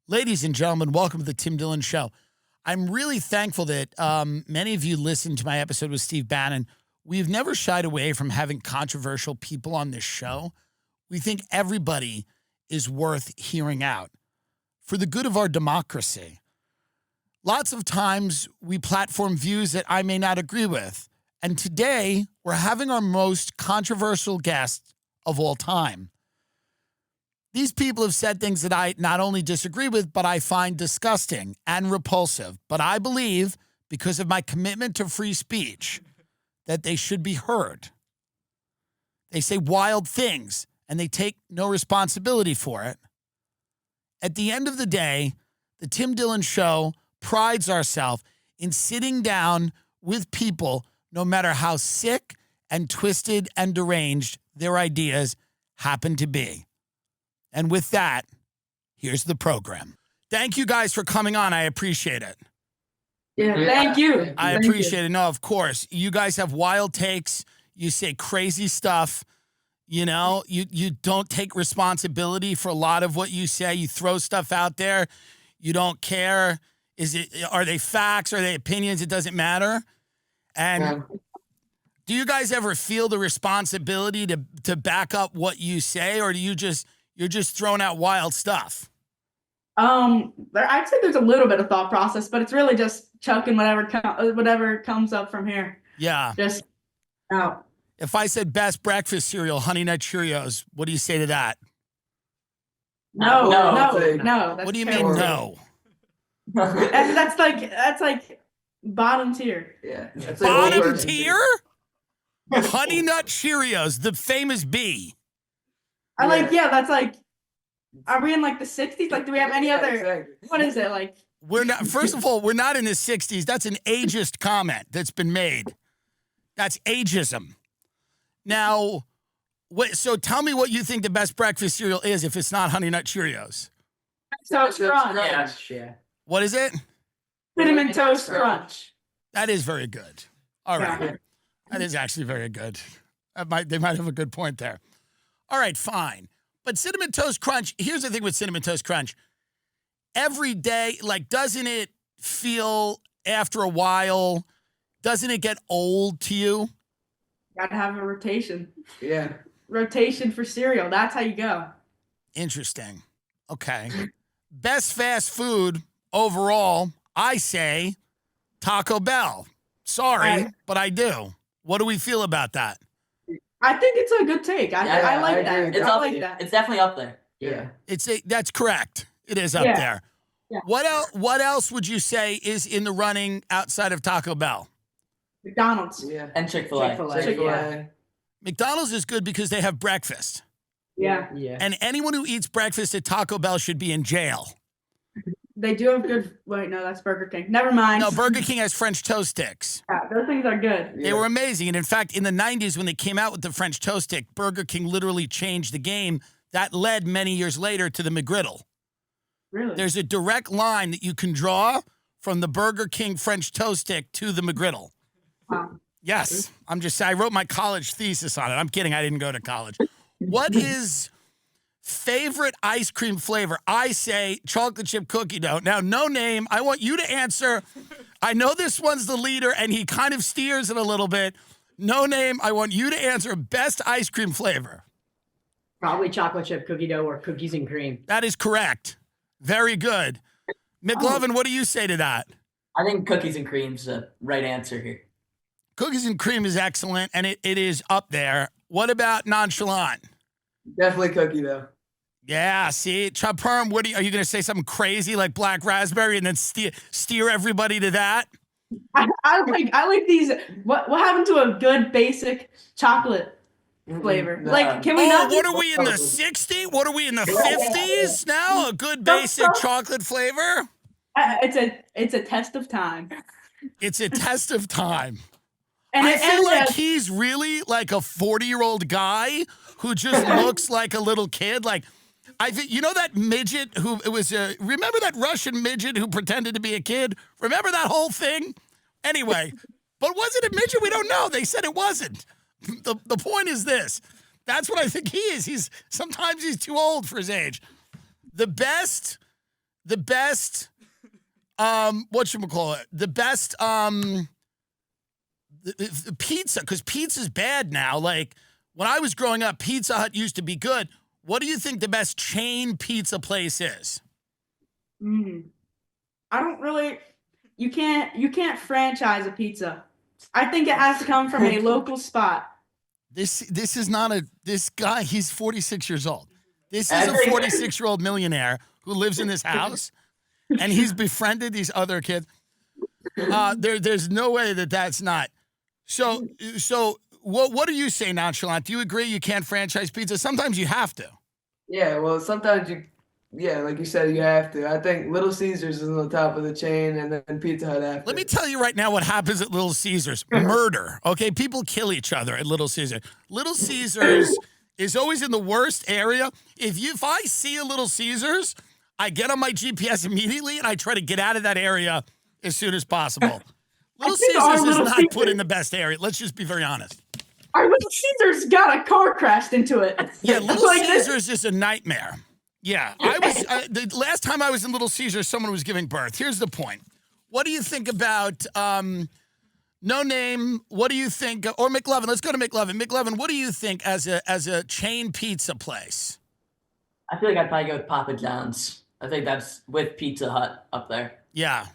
Ladies and gentlemen, welcome to the Tim Dillon Show. I'm really thankful that many of you listened to my episode with Steve Bannon. We've never shied away from having controversial people on this show. We think everybody is worth hearing out for the good of our democracy. Lots of times we platform views that I may not agree with. And today we're having our most controversial guest of all time. These people have said things that I not only disagree with, but I find disgusting and repulsive. But I believe, because of my commitment to free speech, that they should be heard. They say wild things, and they take no responsibility for it. At the end of the day, the Tim Dillon Show prides ourselves in sitting down with people, no matter how sick and twisted and deranged their ideas happen to be. And with that, here's the program. Thank you guys for coming on. I appreciate it. Yeah, thank you. I appreciate it. No, of course. You guys have wild takes. You say crazy stuff. You know, you don't take responsibility for a lot of what you say. You throw stuff out there. You don't care. Are they facts? Are they opinions? It doesn't matter. And do you guys ever feel the responsibility to back up what you say, or do you're just throwing out wild stuff? I'd say there's a little bit of thought process, but it's really just chucking whatever comes up from here. Yeah. Just out. If I said best breakfast cereal, Honey Nut Cheerios, what do you say to that? No. What do you mean no? That's like bottom tier. Yeah. Bottom tier? Honey Nut Cheerios, the famous B. That's like, are we in like the 60s? Like, do we have any other, exactly. What is it like? We're not, first of all, we're not in the 60s. That's an ageist comment that's been made. That's ageism. Now, so tell me what you think the best breakfast cereal is if it's not Honey Nut Cheerios. Toast Crunch. Yeah. What is it? Cinnamon Toast Crunch. That is very good. All right. Yeah. That is actually very good. They might have a good point there. All right, fine. But Cinnamon Toast Crunch, here's the thing with Cinnamon Toast Crunch. Every day, like, doesn't it feel after a while, doesn't it get old to you? Gotta have a rotation. Yeah. Rotation for cereal. That's how you go. Interesting. Okay. Best fast food overall, I say Taco Bell. Sorry, but I do. What do we feel about that? I think it's a good take. I like that. I like that. It's definitely up there. Yeah. That's correct. It is up there. Yeah. What else would you say is in the running outside of Taco Bell? McDonald's. Yeah. And Chick-fil-A. McDonald's is good because they have breakfast. Yeah. And anyone who eats breakfast at Taco Bell should be in jail. They do have good. Wait, no, that's Burger King. Never mind. No, Burger King has French toast sticks. Yeah, those things are good. They were amazing. And in fact, in the 90s, when they came out with the French toast stick, Burger King literally changed the game. That led many years later to the McGriddle. Really? There's a direct line that you can draw from the Burger King French toast stick to the McGriddle. Wow. Yes. I'm just saying, I wrote my college thesis on it. I'm kidding. I didn't go to college. What is favorite ice cream flavor? I say chocolate chip cookie dough. Now, no name. I want you to answer. I know this one's the leader, and he kind of steers it a little bit. No name. I want you to answer best ice cream flavor. Probably chocolate chip cookie dough or cookies and cream. That is correct. Very good. McLovin, what do you say to that? I think cookies and cream's the right answer here. Cookies and cream is excellent, and it is up there. What about nonchalant? Definitely cookie dough. Yeah, see, Perm, are you going to say something crazy like black raspberry and then steer everybody to that? I like these. What happened to a good basic chocolate flavor? No. Like, can we not? What are we in the 60s? What are we in the 50s now? A good basic chocolate flavor? It's a test of time. It's a test of time. And I feel like he's really like a 40-year-old guy who just looks like a little kid. Like, I think, you know that midget who it was, remember that Russian midget who pretended to be a kid? Remember that whole thing? Anyway, but was it a midget? We don't know. They said it wasn't. The point is this. That's what I think he is. Sometimes he's too old for his age. The best the best, whatchamacallit, the best pizza, because pizza's bad now. Like, when I was growing up, Pizza Hut used to be good. What do you think the best chain pizza place is? I don't really. You can't franchise a pizza. I think it has to come from a local spot. This is not this guy. He's 46 years old. This is a 46-year-old millionaire who lives in this house, and he's befriended these other kids. There's no way that's not. So what do you say, Nonchalant? Do you agree you can't franchise pizza? Sometimes you have to. Yeah, well, sometimes like you said, you have to. I think Little Caesars is on the top of the chain, and then Pizza Hut after. Let me tell you right now what happens at Little Caesars. Murder, okay? People kill each other at Little Caesars. Little Caesars is always in the worst area. If I see a Little Caesars, I get on my GPS immediately, and I try to get out of that area as soon as possible. Little Caesars is not put in the best area. Let's just be very honest. Our Little Caesars got a car crashed into it. Yeah, Little Caesars is a nightmare. Yeah, the last time I was in Little Caesars, someone was giving birth. Here's the point. What do you think about No Name? What do you think? Or McLovin? Let's go to McLovin. McLovin, what do you think as a chain pizza place? I feel like I'd probably go with Papa John's. I think that's with Pizza Hut up there. Yeah.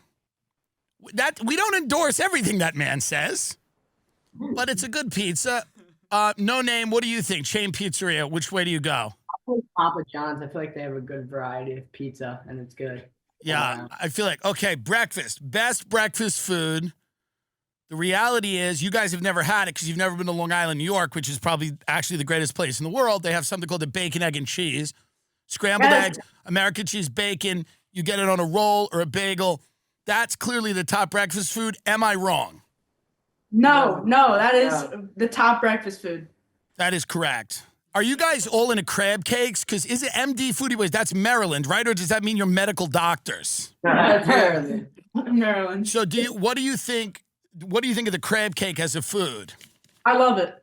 That we don't endorse everything that man says, but it's a good pizza. No Name, what do you think? Chain pizzeria, which way do you go? Papa John's. I feel like they have a good variety of pizza, and it's good. Yeah, I feel like, okay, breakfast. Best breakfast food. The reality is you guys have never had it because you've never been to Long Island, New York, which is probably actually the greatest place in the world. They have something called the bacon, egg, and cheese. Scrambled eggs, American cheese, bacon. You get it on a roll or a bagel. That's clearly the top breakfast food. Am I wrong? No, that is the top breakfast food. That is correct. Are you guys all into crab cakes? Because is it MD Foodie Ways? That's Maryland, right? Or does that mean you're medical doctors? That's Maryland. Maryland. So what do you think of the crab cake as a food? I love it.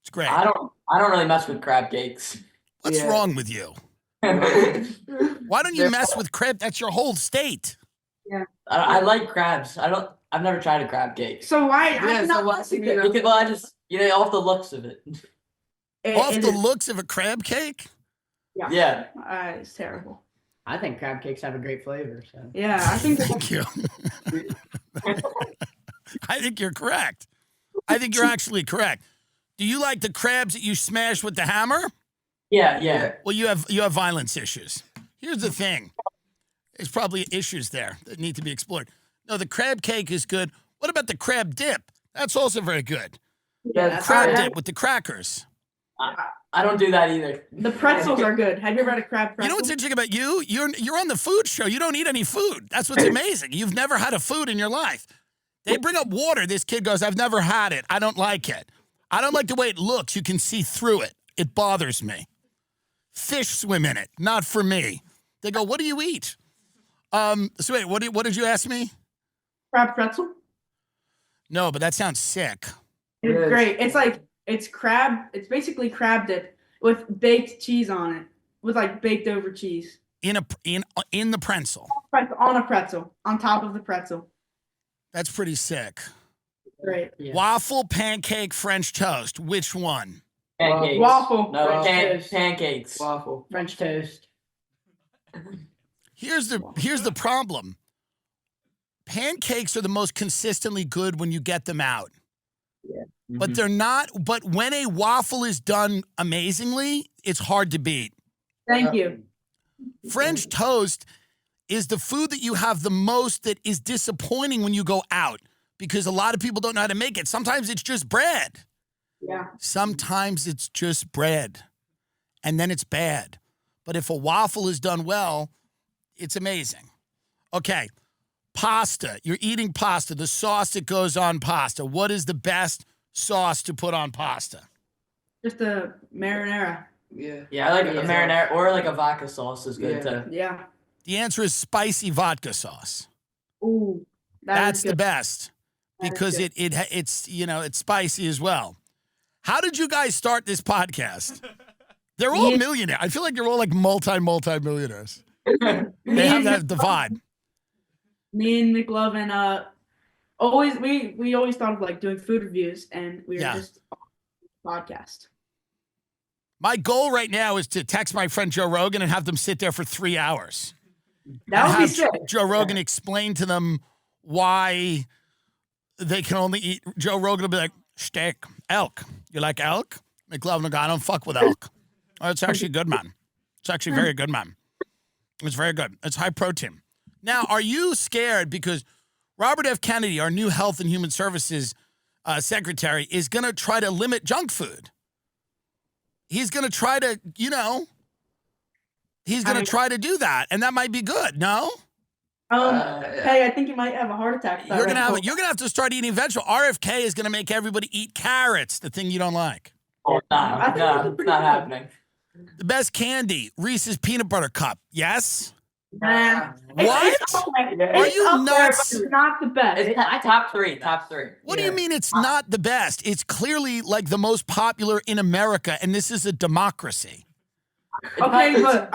It's great. I don't really mess with crab cakes. What's wrong with you? Why don't you mess with crab? That's your whole state. Yeah. I like crabs. I've never tried a crab cake. So why? Off the looks of it. Off the looks of a crab cake? Yeah. It's terrible. I think crab cakes have a great flavor. So. Yeah, I think. Thank you. I think you're correct. I think you're actually correct. Do you like the crabs that you smash with the hammer? Yeah. Well, you have violence issues. Here's the thing. There's probably issues there that need to be explored. No, the crab cake is good. What about the crab dip? That's also very good. Yeah, Crab dip with the crackers. I don't do that either. The pretzels are good. Have you ever had a crab pretzel? You know what's interesting about you? You're on the food show. You don't eat any food. That's what's amazing. You've never had a food in your life. They bring up water. This kid goes, I've never had it. I don't like it. I don't like the way it looks. You can see through it. It bothers me. Fish swim in it. Not for me. They go, what do you eat? So wait, what did you ask me? Crab pretzel? No, but that sounds sick. It's great. It's basically crab dip with baked cheese on it, with like baked over cheese. In the pretzel. On a pretzel, on top of the pretzel. That's pretty sick. Great. Yeah. Waffle, pancake, French toast. Which one? Pancakes. Waffle. No, French pancakes. Waffle. French toast. Here's the problem. Pancakes are the most consistently good when you get them out. Yeah. But they're not. But when a waffle is done amazingly, it's hard to beat. Thank you. French toast is the food that you have the most that is disappointing when you go out because a lot of people don't know how to make it. Sometimes it's just bread. Yeah. Sometimes it's just bread, and then it's bad. But if a waffle is done well, it's amazing. Okay, pasta. You're eating pasta, the sauce that goes on pasta. What is the best sauce to put on pasta? Just a marinara. Yeah. Yeah, I like a marinara or like a vodka sauce is good too. Yeah. The answer is spicy vodka sauce. Ooh. That's the best That is because good. it's spicy as well. How did you guys start this podcast? They're all millionaires. I feel like you're all like multi-millionaires. They have that the vibe. Me and McLovin, we always thought of like doing food reviews, and we were just on a podcast. My goal right now is to text my friend Joe Rogan and have them sit there for 3 hours. That would be sick. Joe Rogan explain to them why they can only eat. Joe Rogan will be like, steak, elk. You like elk? McLovin will go, I don't fuck with elk. Oh, it's actually good, man. It's actually very good, man. It's very good. It's high protein. Now, are you scared because Robert F. Kennedy, our new Health and Human Services Secretary, is going to try to limit junk food? He's going to try to, he's going to try to do that, and that might be good. No? Hey, I think you might have a heart attack. You're gonna have to start eating vegetable. RFK is gonna make everybody eat carrots, the thing you don't like. Oh, no, it's not happening. The best candy, Reese's peanut butter cup. Yes? Man. What? Are you nuts? It's not the best. It's top three. What do you mean it's not the best? It's clearly like the most popular in America, and this is a democracy. Okay, but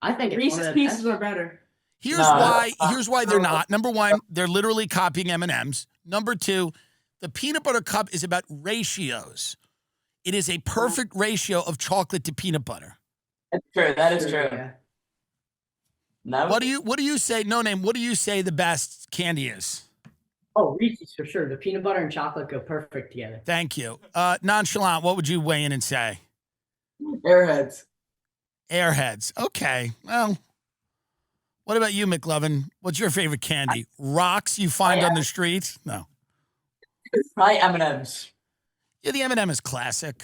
I think Reese's Pieces are better. Here's why they're not. Number one, they're literally copying M&Ms. Number two, the peanut butter cup is about ratios. It is a perfect ratio of chocolate to peanut butter. That's true. That is true. Yeah. No. What do you say? No name. What do you say the best candy is? Oh, Reese's for sure. The peanut butter and chocolate go perfect together. Thank you. Nonchalant, what would you weigh in and say? Airheads. Airheads. Okay. Well, what about you, McLovin? What's your favorite candy? Rocks you find on the street? No. Probably M&M's. Yeah, the M&M is classic.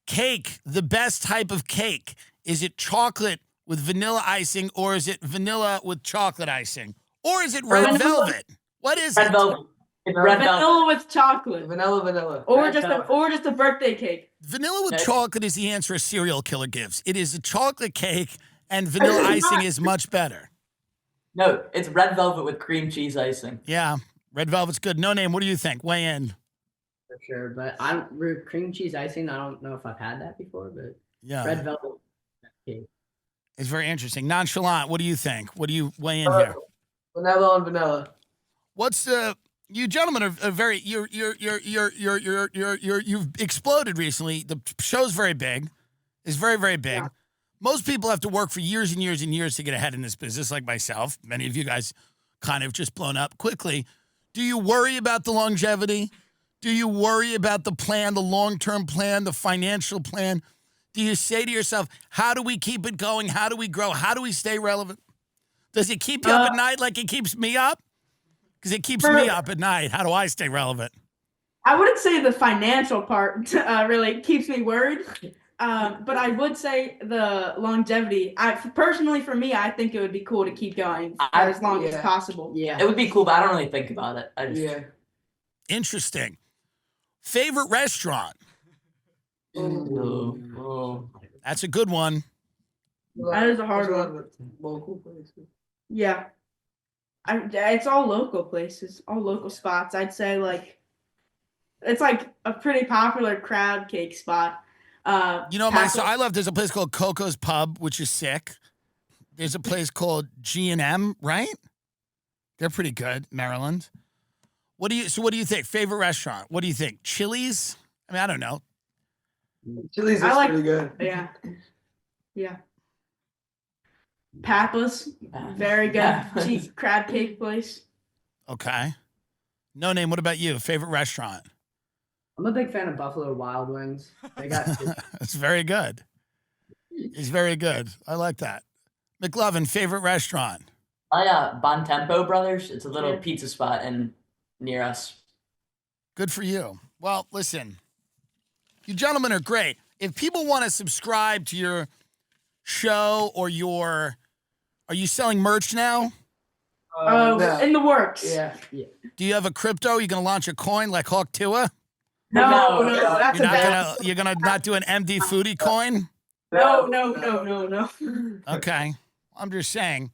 Cake, the best type of cake. Is it chocolate with vanilla icing, or is it vanilla with chocolate icing? Or is it red velvet? What is Red it? velvet. It's red velvet. Vanilla with chocolate. Vanilla. Or just a birthday cake. Vanilla with chocolate is the answer a serial killer gives. It is a chocolate cake, and vanilla icing is much better. No, it's red velvet with cream cheese icing. Yeah, red velvet's good. No name, what do you think? Weigh in. For sure, but cream cheese icing. I don't know if I've had that before, but Yeah, red velvet cake. it's very interesting. Nonchalant, what do you think? What do you weigh in here? Vanilla on vanilla. What's you gentlemen are very you've exploded recently. The show's very big. It's very, very big. Yeah. Most people have to work for years and years and years to get ahead in this business, like myself. Many of you guys kind of just blown up quickly. Do you worry about the longevity? Do you worry about the plan, the long-term plan, the financial plan? Do you say to yourself, how do we keep it going? How do we grow? How do we stay relevant? Does it keep you up at night like it keeps me up? Because it keeps me up at night. How do I stay relevant? I wouldn't say the financial part really keeps me worried. But I would say the longevity. Personally, for me, I think it would be cool to keep going as long as possible. Yeah, it would be cool, but I don't really think about it. Interesting. Favorite restaurant? That's a good one. That is a hard one. Local places. Yeah, it's all local places, all local spots. I'd say it's like a pretty popular crab cake spot. I love. There's a place called Coco's Pub, which is sick. There's a place called G&M, right? They're pretty good, Maryland. What do you think? Favorite restaurant? What do you think? Chili's? I mean, I don't know. Chili's is pretty good. Yeah. Papa's, very good. Cheap crab cake place. Okay. No name. What about you? Favorite restaurant? I'm a big fan of Buffalo Wild Wings. They got It's very good. It's very good. I like that. McLovin, favorite restaurant? Bon Tempo Brothers. It's a little pizza spot near us. Good for you. Well, listen, you gentlemen are great. If people want to subscribe to your show or are you selling merch now? No. In the works. Yeah. Do you have a crypto? You gonna launch a coin like Hawk Tua? No, that's you're gonna not do an MD Foodie coin? No. Okay, I'm just saying.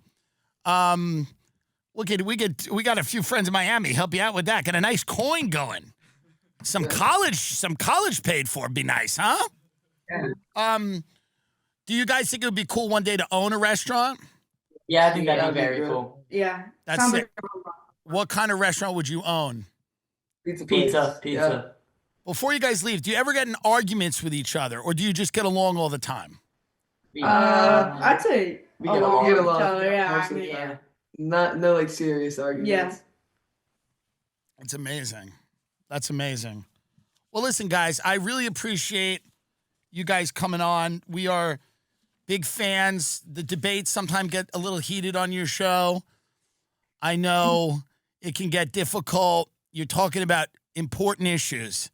We got a few friends in Miami. Help you out with that. Get a nice coin going. Some college paid for. Be nice, huh? Yeah. Do you guys think it would be cool one day to own a restaurant? Yeah, I think Yeah, that'd be that'd be very good. cool. Yeah. That's sounds sick. like What kind of restaurant would you own? Pizza. Pizza. Yeah. Before you guys leave, do you ever get in arguments with each other, or do you just get along all the time? I'd say We a get lot along. with Get each along other. Yeah. most I of the mean, time. No like serious arguments. It's amazing. That's amazing. Well, listen, guys, I really appreciate you guys coming on. We are big fans. The debates sometimes get a little heated on your show. I know it can get difficult. You're talking about important issues.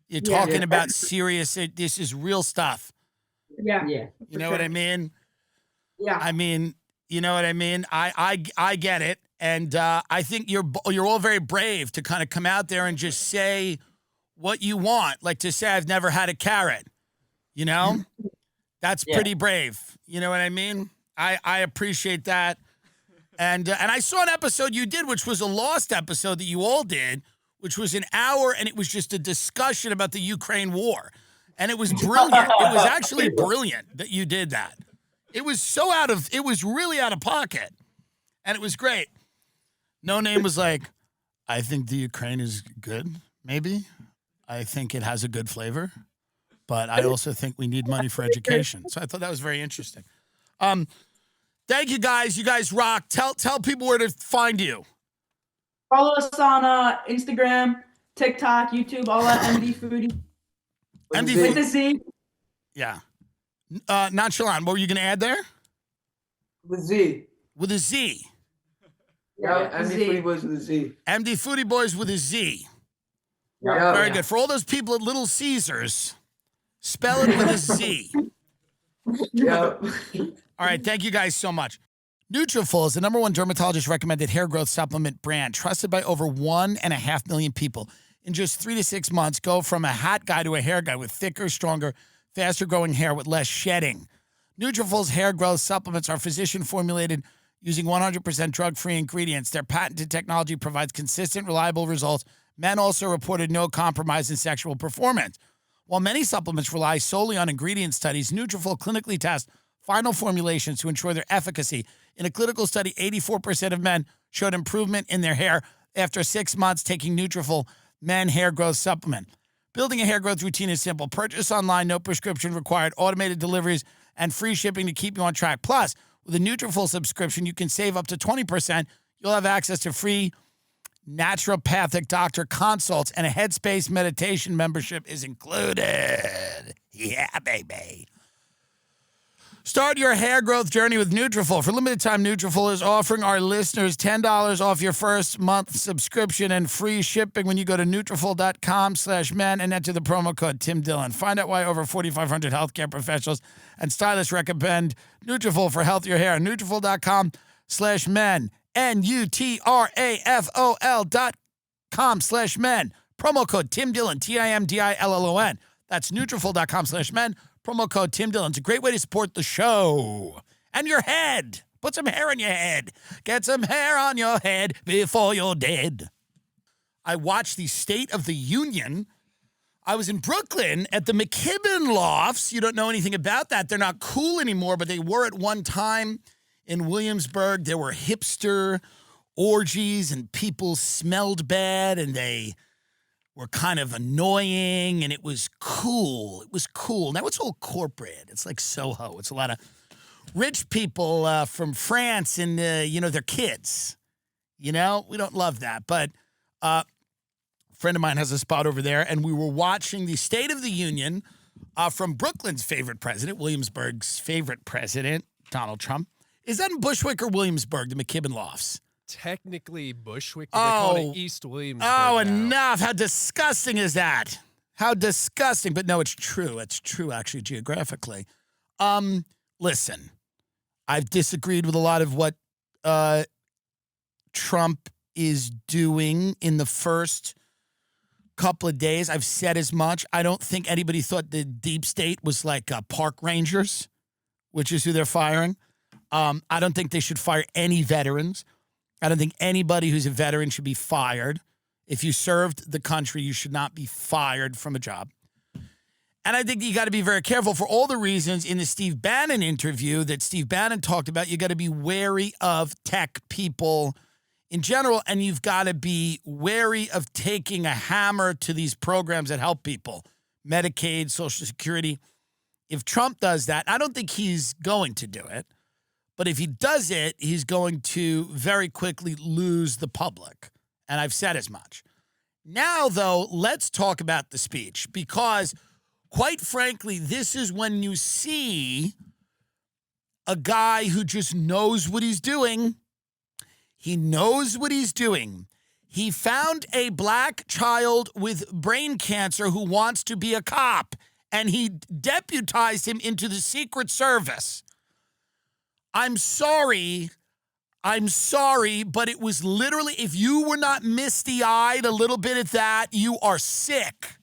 You're Yeah. talking about serious, this is real stuff. Yeah. Yeah. You know what I mean? Yeah. I mean, you know what I mean? I get it. And I think you're all very brave to kind of come out there and just say what you want. Like to say, I've never had a carrot, you know? That's Yeah. pretty brave. You know what I mean? I appreciate that. And I saw an episode you did, which was a lost episode that you all did, which was an hour, and it was just a discussion about the Ukraine war. And it was brilliant. It was actually brilliant that you did that. It was it was really out of pocket. And it was great. No Name was like, I think the Ukraine is good, maybe. I think it has a good flavor. But I also think we need money for education. So I thought that was very interesting. Thank you, guys. You guys rock. Tell people where to find you. Follow us on Instagram, TikTok, YouTube, all at MD Foodie. MD With Food- a Z. Yeah. Nonchalant, what were you going to add there? With Z. With a Z. Yeah, with a MD Z. Foodie Boys with a Z. MD Foodie Boys with a Z. Yeah. Very good. For all those people at Little Caesars, spell it with a Z. Yeah. All right. Thank you guys so much. Nutrafol is the #1 dermatologist recommended hair growth supplement brand, trusted by over 1.5 million people. In just 3 to 6 months, go from a hat guy to a hair guy with thicker, stronger, faster growing hair with less shedding. Nutrafol's hair growth supplements are physician formulated using 100% drug-free ingredients. Their patented technology provides consistent, reliable results. Men also reported no compromise in sexual performance. While many supplements rely solely on ingredient studies, Nutrafol clinically tests final formulations to ensure their efficacy. In a clinical study, 84% of men showed improvement in their hair after 6 months taking Nutrafol Men Hair Growth Supplement. Building a hair growth routine is simple. Purchase online, no prescription required, automated deliveries, and free shipping to keep you on track. Plus, with a Nutrafol subscription, you can save up to 20%. You'll have access to free naturopathic doctor consults, and a Headspace meditation membership is included. Yeah, baby. Start your hair growth journey with Nutrafol. For limited time, Nutrafol is offering our listeners $10 off your first month subscription and free shipping when you go to Nutrafol.com/men and enter the promo code Tim Dillon. Find out why over 4,500 healthcare professionals and stylists recommend Nutrafol for healthier hair. Nutrafol.com/men. Nutrafol.com/men. Promo code Tim Dillon, TIMDILLON. That's Nutrafol.com/men. Promo code Tim Dillon. It's a great way to support the show. And your head. Put some hair on your head. Get some hair on your head before you're dead. I watched the State of the Union. I was in Brooklyn at the McKibben Lofts. You don't know anything about that. They're not cool anymore, but they were at one time in Williamsburg. There were hipster orgies and people smelled bad and they were kind of annoying, and it was cool. It was cool. Now it's all corporate. It's like Soho. It's a lot of rich people from France and, their kids. You know, we don't love that. But a friend of mine has a spot over there, and we were watching the State of the Union from Brooklyn's favorite president, Williamsburg's favorite president, Donald Trump. Is that in Bushwick or Williamsburg, the McKibben Lofts? Technically Bushwick, but they call it East Williamsburg. Oh, now. enough. How disgusting is that? How disgusting. But no, it's true. It's true, actually, geographically. Listen, I've disagreed with a lot of what Trump is doing in the first couple of days. I've said as much. I don't think anybody thought the deep state was like park rangers, which is who they're firing. I don't think they should fire any veterans. I don't think anybody who's a veteran should be fired. If you served the country, you should not be fired from a job. And I think you got to be very careful for all the reasons in the Steve Bannon interview that Steve Bannon talked about. You got to be wary of tech people in general, and you've got to be wary of taking a hammer to these programs that help people. Medicaid, Social Security. If Trump does that, I don't think he's going to do it, but if he does it, he's going to very quickly lose the public. And I've said as much. Now, though, let's talk about the speech, because quite frankly, this is when you see a guy who just knows what he's doing. He knows what he's doing. He found a black child with brain cancer who wants to be a cop, and he deputized him into the Secret Service. I'm sorry, but it was literally, if you were not misty-eyed a little bit at that, you are sick.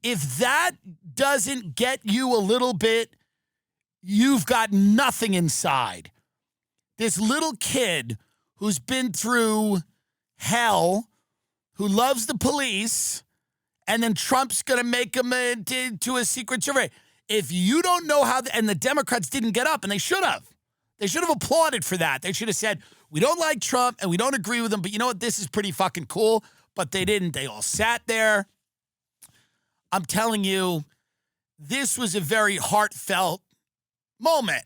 If that doesn't get you a little bit, you've got nothing inside. This little kid who's been through hell, who loves the police, and then Trump's going to make him into a Secret Service. If you don't know how, and the Democrats didn't get up, and they should have. They should have applauded for that. They should have said, we don't like Trump, and we don't agree with him, but you know what? This is pretty fucking cool. But they didn't. They all sat there. I'm telling you, this was a very heartfelt moment.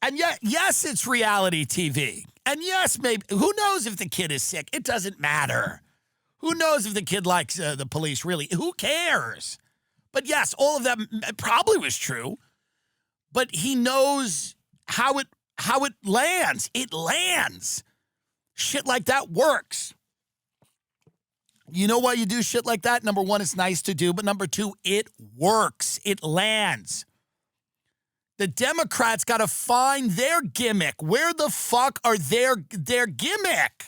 And yet, yes, it's reality TV. And yes, maybe, who knows if the kid is sick? It doesn't matter. Who knows if the kid likes the police, really? Who cares? But yes, all of that probably was true. But he knows how it lands. It lands. Shit like that works. You know why you do shit like that? Number one, it's nice to do. But number two, it works. It lands. The Democrats got to find their gimmick. Where the fuck are their gimmick?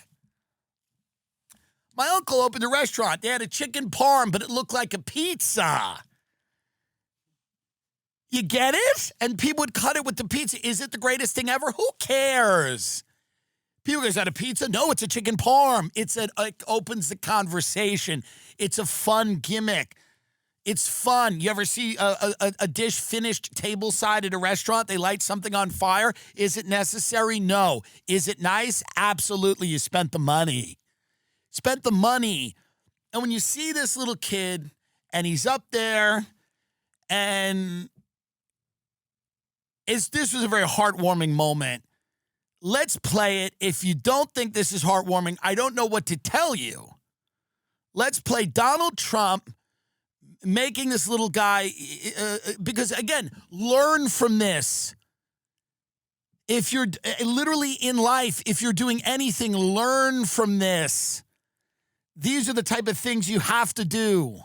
My uncle opened a restaurant. They had a chicken parm, but it looked like a pizza. You get it? And people would cut it with the pizza. Is it the greatest thing ever? Who cares? People go, is that a pizza? No, it's a chicken parm. It opens the conversation. It's a fun gimmick. It's fun. You ever see a dish finished table side at a restaurant? They light something on fire. Is it necessary? No. Is it nice? Absolutely. You spent the money. Spent the money. And when you see this little kid and he's up there and this was a very heartwarming moment. Let's play it. If you don't think this is heartwarming, I don't know what to tell you. Let's play Donald Trump making this little guy, because again, learn from this. If you're literally in life, if you're doing anything, learn from this. These are the type of things you have to do,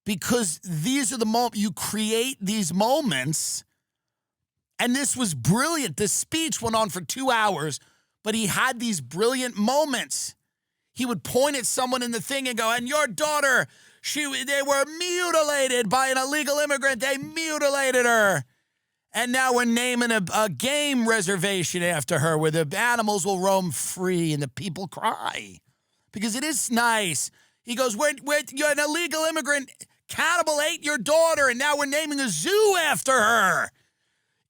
because these are the moments you create these moments. And this was brilliant. The speech went on for 2 hours, but he had these brilliant moments. He would point at someone in the thing and go, and your daughter, they were mutilated by an illegal immigrant. They mutilated her. And now we're naming a game reservation after her where the animals will roam free and the people cry. Because it is nice. He goes, you're an illegal immigrant. Cannibal ate your daughter, and now we're naming a zoo after her.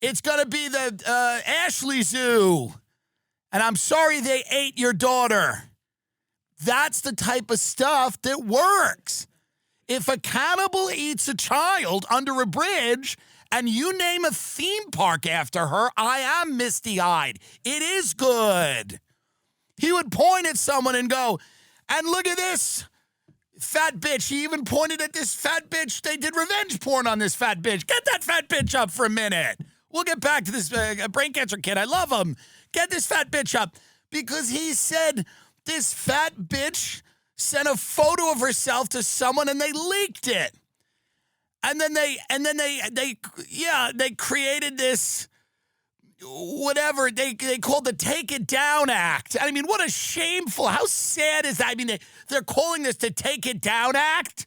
It's going to be the Ashley Zoo. And I'm sorry they ate your daughter. That's the type of stuff that works. If a cannibal eats a child under a bridge and you name a theme park after her, I am misty-eyed. It is good. He would point at someone and go, and look at this fat bitch. He even pointed at this fat bitch. They did revenge porn on this fat bitch. Get that fat bitch up for a minute. We'll get back to this brain cancer kid. I love him. Get this fat bitch up. Because he said this fat bitch sent a photo of herself to someone and they leaked it. And then they created this, whatever, they called the Take It Down Act. I mean, what a shameful, how sad is that? I mean, they're calling this the Take It Down Act.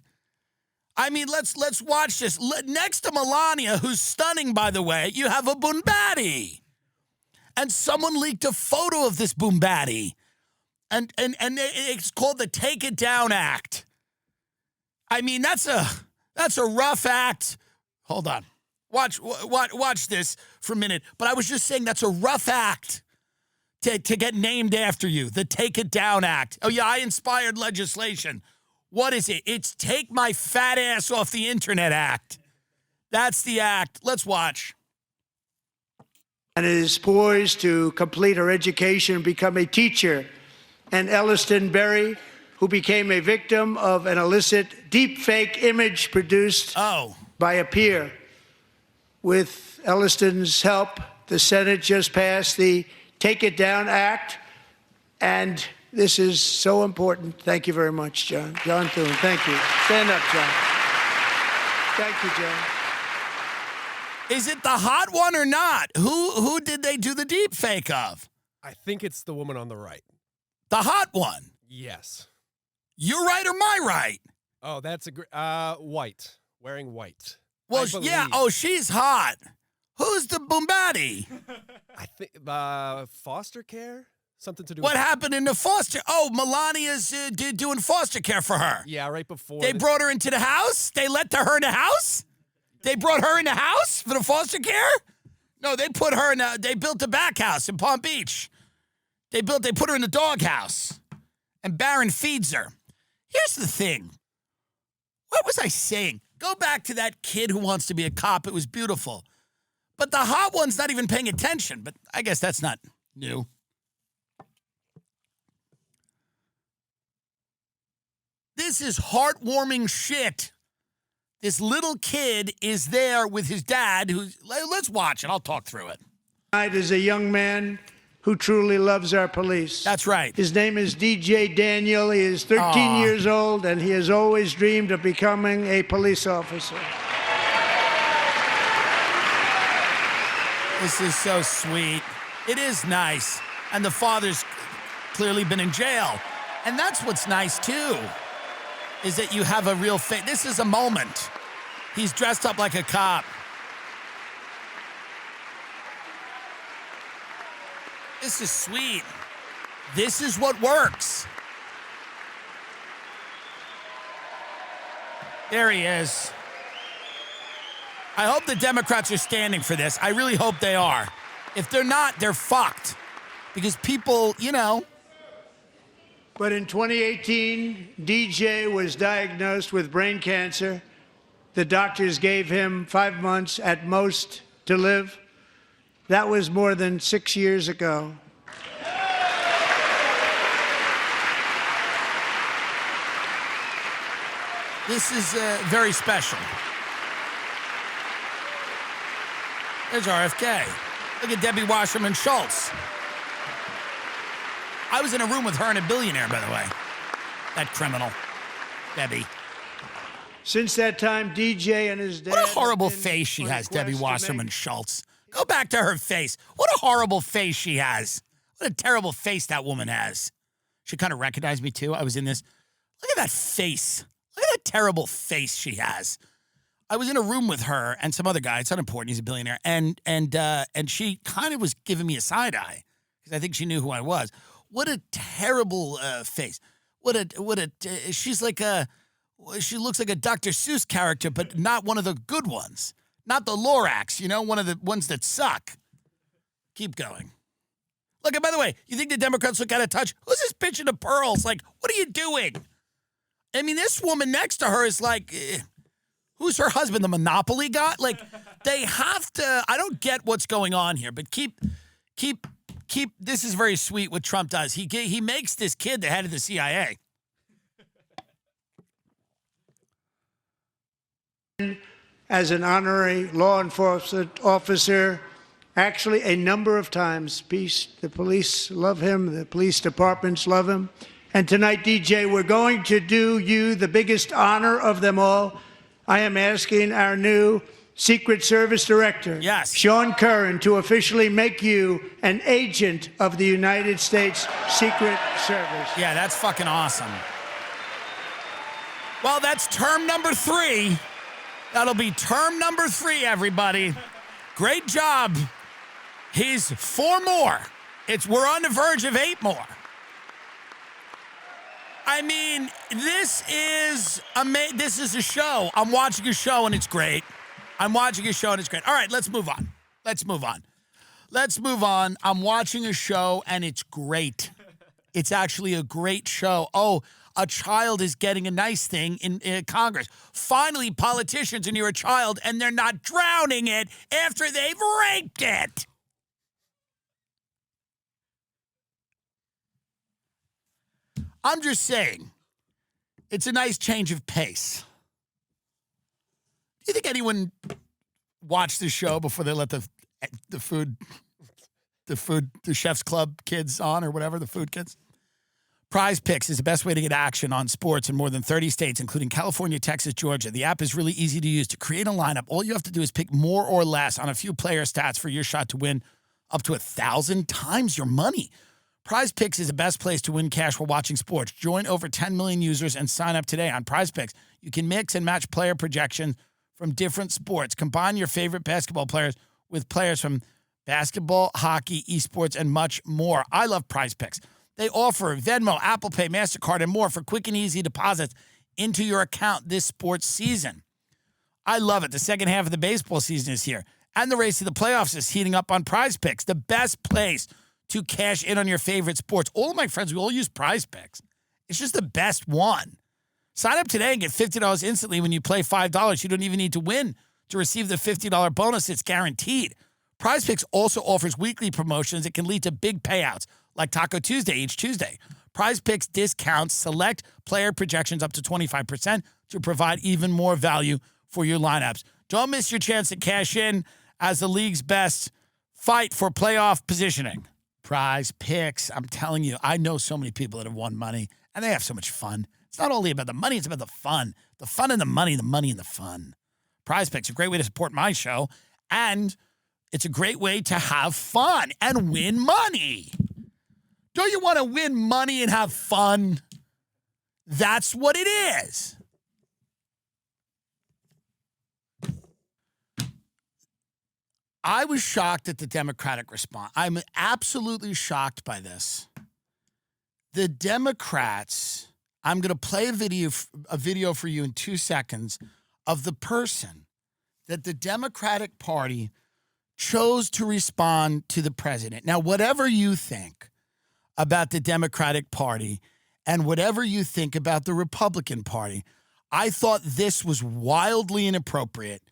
I mean, let's watch this. Next to Melania, who's stunning, by the way, you have a Boombatti. And someone leaked a photo of this Boombatti. And it's called the Take It Down Act. I mean, that's That's a rough act. Hold on. Watch this for a minute. But I was just saying that's a rough act to get named after you. The Take It Down Act. Oh, yeah, I inspired legislation. What is it? It's Take My Fat Ass Off the Internet Act. That's the act. Let's watch. And is poised to complete her education and become a teacher. And Elliston Berry, who became a victim of an illicit deepfake image produced by a peer. With Elliston's help, the Senate just passed the Take It Down Act, and this is so important. Thank you very much, John. John Thune, thank you. Stand up, John. Thank you, John. Is it the hot one or not? Who did they do the deep fake of? I think it's the woman on the right. The hot one? Yes. You're right or my right? Oh, that's white. Wearing white. Well, yeah. Oh, she's hot. Who's the Boombati? I think foster care? Something to do What with happened in the foster? Oh, Melania's doing foster care for her. Yeah, right before. They brought her into the house? They let her in the house? They brought her in the house for the foster care? No, they put her in they built a back house in Palm Beach. They put her in the doghouse. And Barron feeds her. Here's the thing. What was I saying? Go back to that kid who wants to be a cop. It was beautiful. But the hot one's not even paying attention. But I guess that's not new. This is heartwarming shit. This little kid is there with his dad. Let's watch it. I'll talk through it. Tonight is a young man who truly loves our police. That's right. His name is DJ Daniel. He is 13 years old, and he has always dreamed of becoming a police officer. This is so sweet. It is nice. And the father's clearly been in jail. And that's what's nice, too, is that you have a real face. This is a moment. He's dressed up like a cop. This is sweet. This is what works. There he is. I hope the Democrats are standing for this. I really hope they are. If they're not, they're fucked. Because people, you know. But in 2018, DJ was diagnosed with brain cancer. The doctors gave him 5 months at most to live. That was more than 6 years ago. This is very special. There's RFK. Look at Debbie Wasserman Schultz. I was in a room with her and a billionaire, by the way. That criminal, Debbie. Since that time, DJ and his dad. What a horrible face she has, Debbie Wasserman Schultz. Go back to her face. What a horrible face she has. What a terrible face that woman has. She kind of recognized me, too. I was in this. Look at that face. Look at that terrible face she has. I was in a room with her and some other guy. It's unimportant. He's a billionaire. And she kind of was giving me a side eye because I think she knew who I was. What a terrible face. She's like she looks like a Dr. Seuss character, but not one of the good ones. Not the Lorax, one of the ones that suck. Keep going. Look, and by the way, you think the Democrats look out of touch? Who's this bitch in the pearls? Like, what are you doing? I mean, this woman next to her is like, who's her husband, the Monopoly guy? Like, they have to, I don't get what's going on here, but keep, this is very sweet what Trump does. He makes this kid the head of the CIA. As an honorary law enforcement officer, actually a number of times. The police love him, the police departments love him. And tonight, DJ, we're going to do you the biggest honor of them all. I am asking our new Secret Service Director, Sean Curran, to officially make you an agent of the United States Secret Service. Yeah, that's fucking awesome. Well, that's term number 3. That'll be term number 3, everybody. Great job. He's 4 more. We're on the verge of 8 more. I mean, this is a show. I'm watching a show and it's great. All right, let's move on. I'm watching a show and it's great. It's actually a great show. Oh, a child is getting a nice thing in Congress. Finally, politicians are near a child and they're not drowning it after they've raped it. I'm just saying, it's a nice change of pace. Do you think anyone watched the show before they let the Chef's Club kids on or whatever, the food kids? PrizePicks is the best way to get action on sports in more than 30 states, including California, Texas, Georgia. The app is really easy to use. To create a lineup, all you have to do is pick more or less on a few player stats for your shot to win up to 1,000 times your money. PrizePicks is the best place to win cash while watching sports. Join over 10 million users and sign up today on PrizePicks. You can mix and match player projections from different sports. Combine your favorite basketball players with players from basketball, hockey, esports, and much more. I love PrizePicks. They offer Venmo, Apple Pay, MasterCard, and more for quick and easy deposits into your account this sports season. I love it. The second half of the baseball season is here, and the race to the playoffs is heating up on PrizePicks, the best place to cash in on your favorite sports. All of my friends, we all use PrizePicks. It's just the best one. Sign up today and get $50 instantly when you play $5. You don't even need to win to receive the $50 bonus. It's guaranteed. PrizePicks also offers weekly promotions that can lead to big payouts, like Taco Tuesday each Tuesday. PrizePicks discounts select player projections up to 25% to provide even more value for your lineups. Don't miss your chance to cash in as the league's best fight for playoff positioning. PrizePicks, I'm telling you, I know so many people that have won money, and they have so much fun. It's not only about the money, it's about the fun. The fun and the money and the fun. PrizePicks, a great way to support my show, and it's a great way to have fun and win money. Don't you want to win money and have fun? That's what it is. I was shocked at the Democratic response. I'm absolutely shocked by this. The Democrats, I'm going to play a video for you in 2 seconds of the person that the Democratic Party chose to respond to the president. Now, whatever you think about the Democratic Party and whatever you think about the Republican Party, I thought this was wildly inappropriate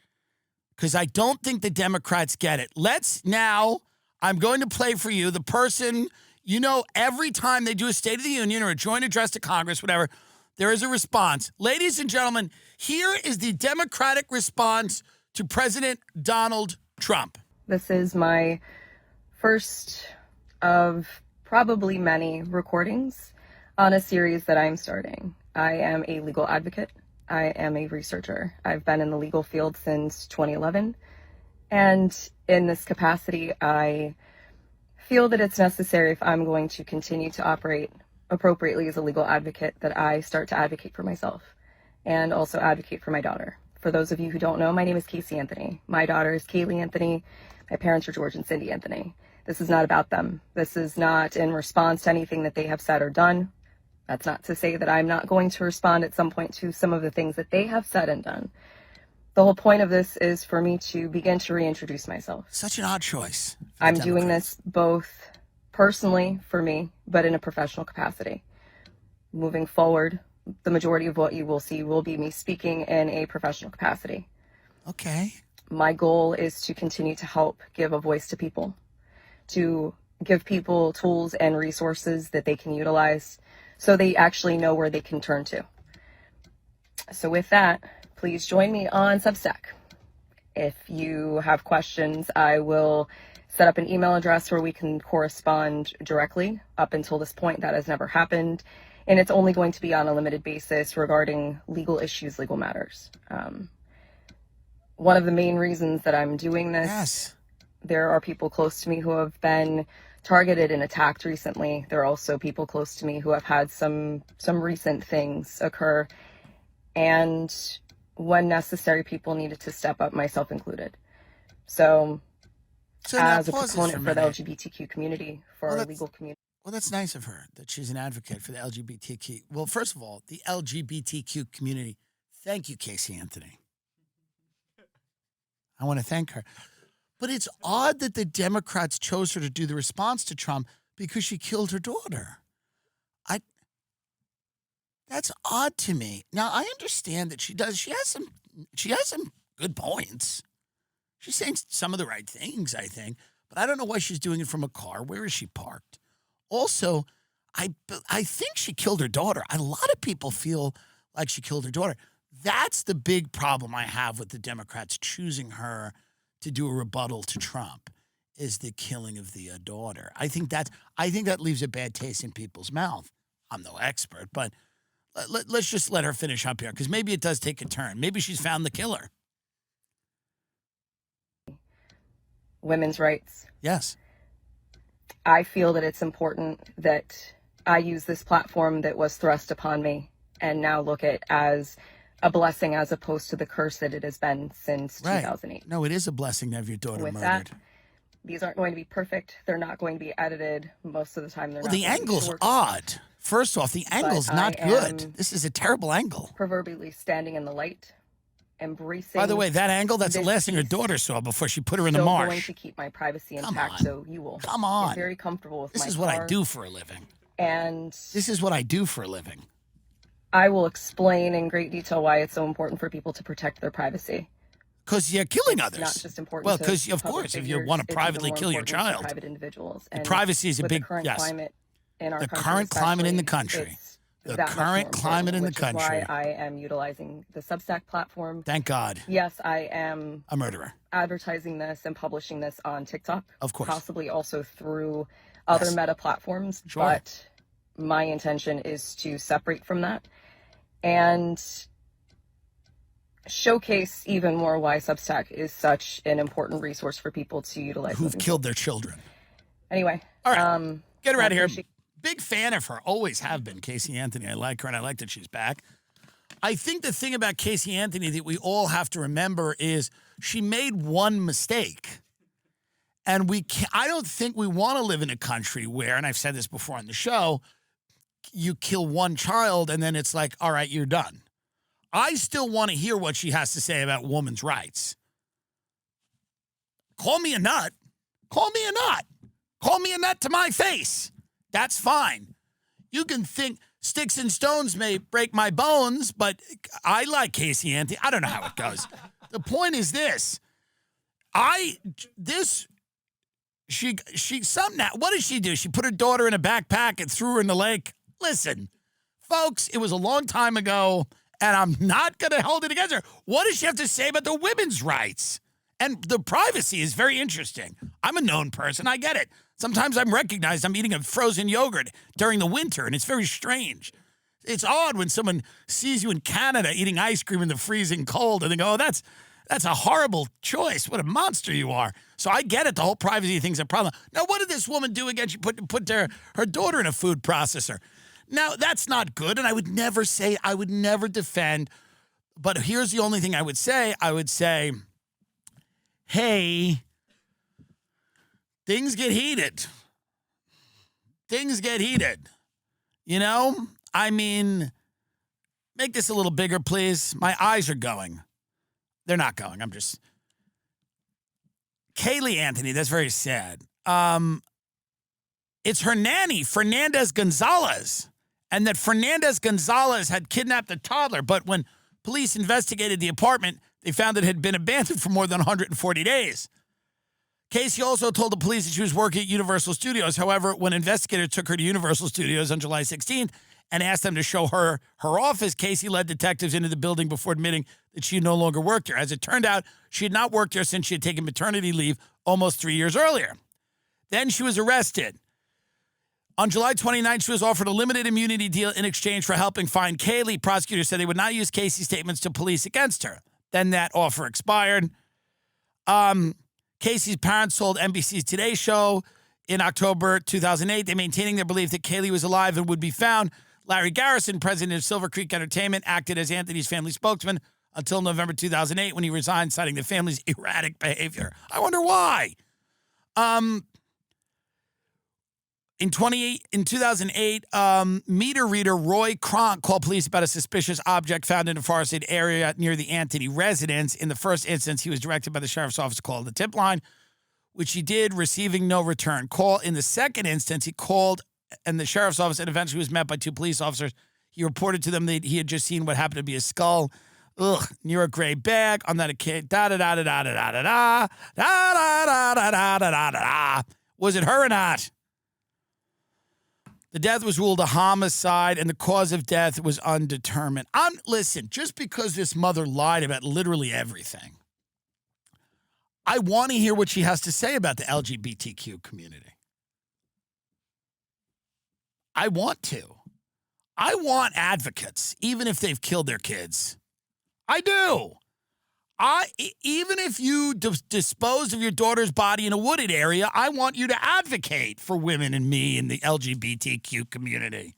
because I don't think the Democrats get it. I'm going to play for you the person, every time they do a State of the Union or a joint address to Congress, whatever, there is a response. Ladies and gentlemen, here is the Democratic response to President Donald Trump. This is my first of probably many recordings on a series that I'm starting. I am a legal advocate. I am a researcher. I've been in the legal field since 2011. And in this capacity, I feel that it's necessary, if I'm going to continue to operate appropriately as a legal advocate, that I start to advocate for myself and also advocate for my daughter. For those of you who don't know, my name is Casey Anthony. My daughter is Kaylee Anthony. My parents are George and Cindy Anthony. This is not about them. This is not in response to anything that they have said or done. That's not to say that I'm not going to respond at some point to some of the things that they have said and done. The whole point of this is for me to begin to reintroduce myself. Such an odd choice. I'm doing this both personally for me, but in a professional capacity. Moving forward, the majority of what you will see will be me speaking in a professional capacity. Okay. My goal is to continue to help give a voice to people, to give people tools and resources that they can utilize so they actually know where they can turn to. So with that, please join me on Substack. If you have questions, I will set up an email address where we can correspond directly. Up until this point, that has never happened. And it's only going to be on a limited basis regarding legal issues, legal matters. One of the main reasons that I'm doing this, there are people close to me who have been targeted and attacked recently. There are also people close to me who have had some recent things occur. And when necessary, people needed to step up, myself included. So as a proponent for the LGBTQ community, for our legal community. Well, that's nice of her that she's an advocate for the LGBTQ. Well, first of all, the LGBTQ community. Thank you, Casey Anthony. I want to thank her. But it's odd that the Democrats chose her to do the response to Trump because she killed her daughter. That's odd to me. Now, I understand that she has some good points. She's saying some of the right things, I think, but I don't know why she's doing it from a car. Where is she parked? Also, I think she killed her daughter. A lot of people feel like she killed her daughter. That's the big problem I have with the Democrats choosing her to do a rebuttal to Trump, is the killing of the daughter. I think that leaves a bad taste in people's mouth. I'm no expert, but let's just let her finish up here, because maybe it does take a turn. Maybe she's found the killer. Women's rights. Yes. I feel that it's important that I use this platform that was thrust upon me and now look at as a blessing as opposed to the curse that it has been since 2008. No, it is a blessing to have your daughter With murdered. that, these aren't going to be perfect. They're not going to be edited. Most of the time, they're not. Well, the angle's odd. First off, the angle's not good. This is a terrible angle. Proverbially standing in the light, embracing. By the way, that angle, that's the last thing her daughter saw before she put her in the still marsh. going to keep my privacy intact, so you will Come on. get very comfortable with This my is what I car. do for a living. And This is what I do for a living. I will explain in great detail why it's so important for people to protect their privacy. Because you're killing It's others. not just important Well, to because, of public course, if you figures, want to it's privately even more kill your important to child. private individuals. The And privacy is a with big, the current yes. climate in our The country current climate in the especially, country. it's The that much current more climate in the important, which is country. why I am utilizing the Substack platform. Thank God. Yes, I am A murderer. advertising this and publishing this on TikTok. Of course. Possibly also through other meta platforms. Sure. But my intention is to separate from that and showcase even more why Substack is such an important resource for people to utilize. Who've killed their children. Anyway. All right. Get her out of here. appreciate- Big fan of her. Always have been. Casey Anthony. I like her, and I like that she's back. I think the thing about Casey Anthony that we all have to remember is she made one mistake. And I don't think we want to live in a country where, and I've said this before on the show, you kill one child and then it's like, all right, you're done. I still want to hear what she has to say about women's rights. Call me a nut. Call me a nut. Call me a nut to my face. That's fine. You can think sticks and stones may break my bones, but I like Casey Anthony. I don't know how it goes. The point is this. What does she do? She put her daughter in a backpack and threw her in the lake. Listen, folks, it was a long time ago, and I'm not going to hold it against her. What does she have to say about the women's rights? And the privacy is very interesting. I'm a known person. I get it. Sometimes I'm recognized I'm eating a frozen yogurt during the winter, and it's very strange. It's odd when someone sees you in Canada eating ice cream in the freezing cold, and they go, oh, that's a horrible choice. What a monster you are. So I get it. The whole privacy thing's a problem. Now, what did this woman do again? She put her daughter in a food processor. Now, that's not good, and I would never defend. But here's the only thing I would say. I would say, hey, things get heated. Things get heated. You know? I mean, make this a little bigger, please. My eyes are going. They're not going. I'm just... Kaylee Anthony, that's very sad. It's her nanny, Fernandez Gonzalez, and that Fernandez Gonzalez had kidnapped a toddler, but when police investigated the apartment, they found it had been abandoned for more than 140 days. Casey also told the police that she was working at Universal Studios. However, when investigators took her to Universal Studios on July 16th and asked them to show her office, Casey led detectives into the building before admitting that she no longer worked there. As it turned out, she had not worked there since she had taken maternity leave almost 3 years earlier. Then she was arrested. On July 29th, she was offered a limited immunity deal in exchange for helping find Kaylee. Prosecutors said they would not use Casey's statements to police against her. Then that offer expired. Casey's parents told NBC's Today Show in October 2008 they maintaining their belief that Kaylee was alive and would be found. Larry Garrison, president of Silver Creek Entertainment, acted as Anthony's family spokesman until November 2008 when he resigned, citing the family's erratic behavior. I wonder why. In 2008, meter reader Roy Cronk called police about a suspicious object found in a forested area near the Anthony residence. In the first instance, he was directed by the sheriff's office to call the tip line, which he did, receiving no return call. In the second instance, he called and the sheriff's office and eventually was met by 2 police officers. He reported to them that he had just seen what happened to be a skull. Near a gray bag. I'm not a kid. Da-da-da-da-da-da-da-da. Da-da-da-da-da-da-da-da. Was it her or not? The death was ruled a homicide, and the cause of death was undetermined. Listen, just because this mother lied about literally everything, I want to hear what she has to say about the LGBTQ community. I want to. I want advocates, even if they've killed their kids. I do. Even if you dispose of your daughter's body in a wooded area, I want you to advocate for women and me in the LGBTQ community.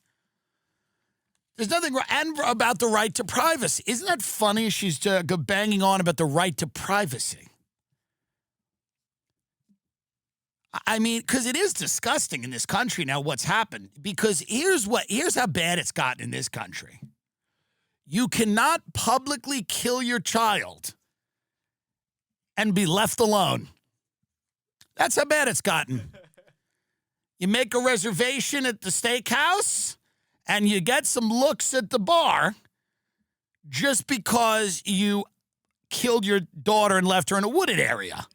There's nothing wrong. And about the right to privacy. Isn't that funny? She's banging on about the right to privacy. I mean, because it is disgusting in this country now what's happened. Because here's how bad it's gotten in this country. You cannot publicly kill your child and be left alone. That's how bad it's gotten. You make a reservation at the steakhouse and you get some looks at the bar just because you killed your daughter and left her in a wooded area.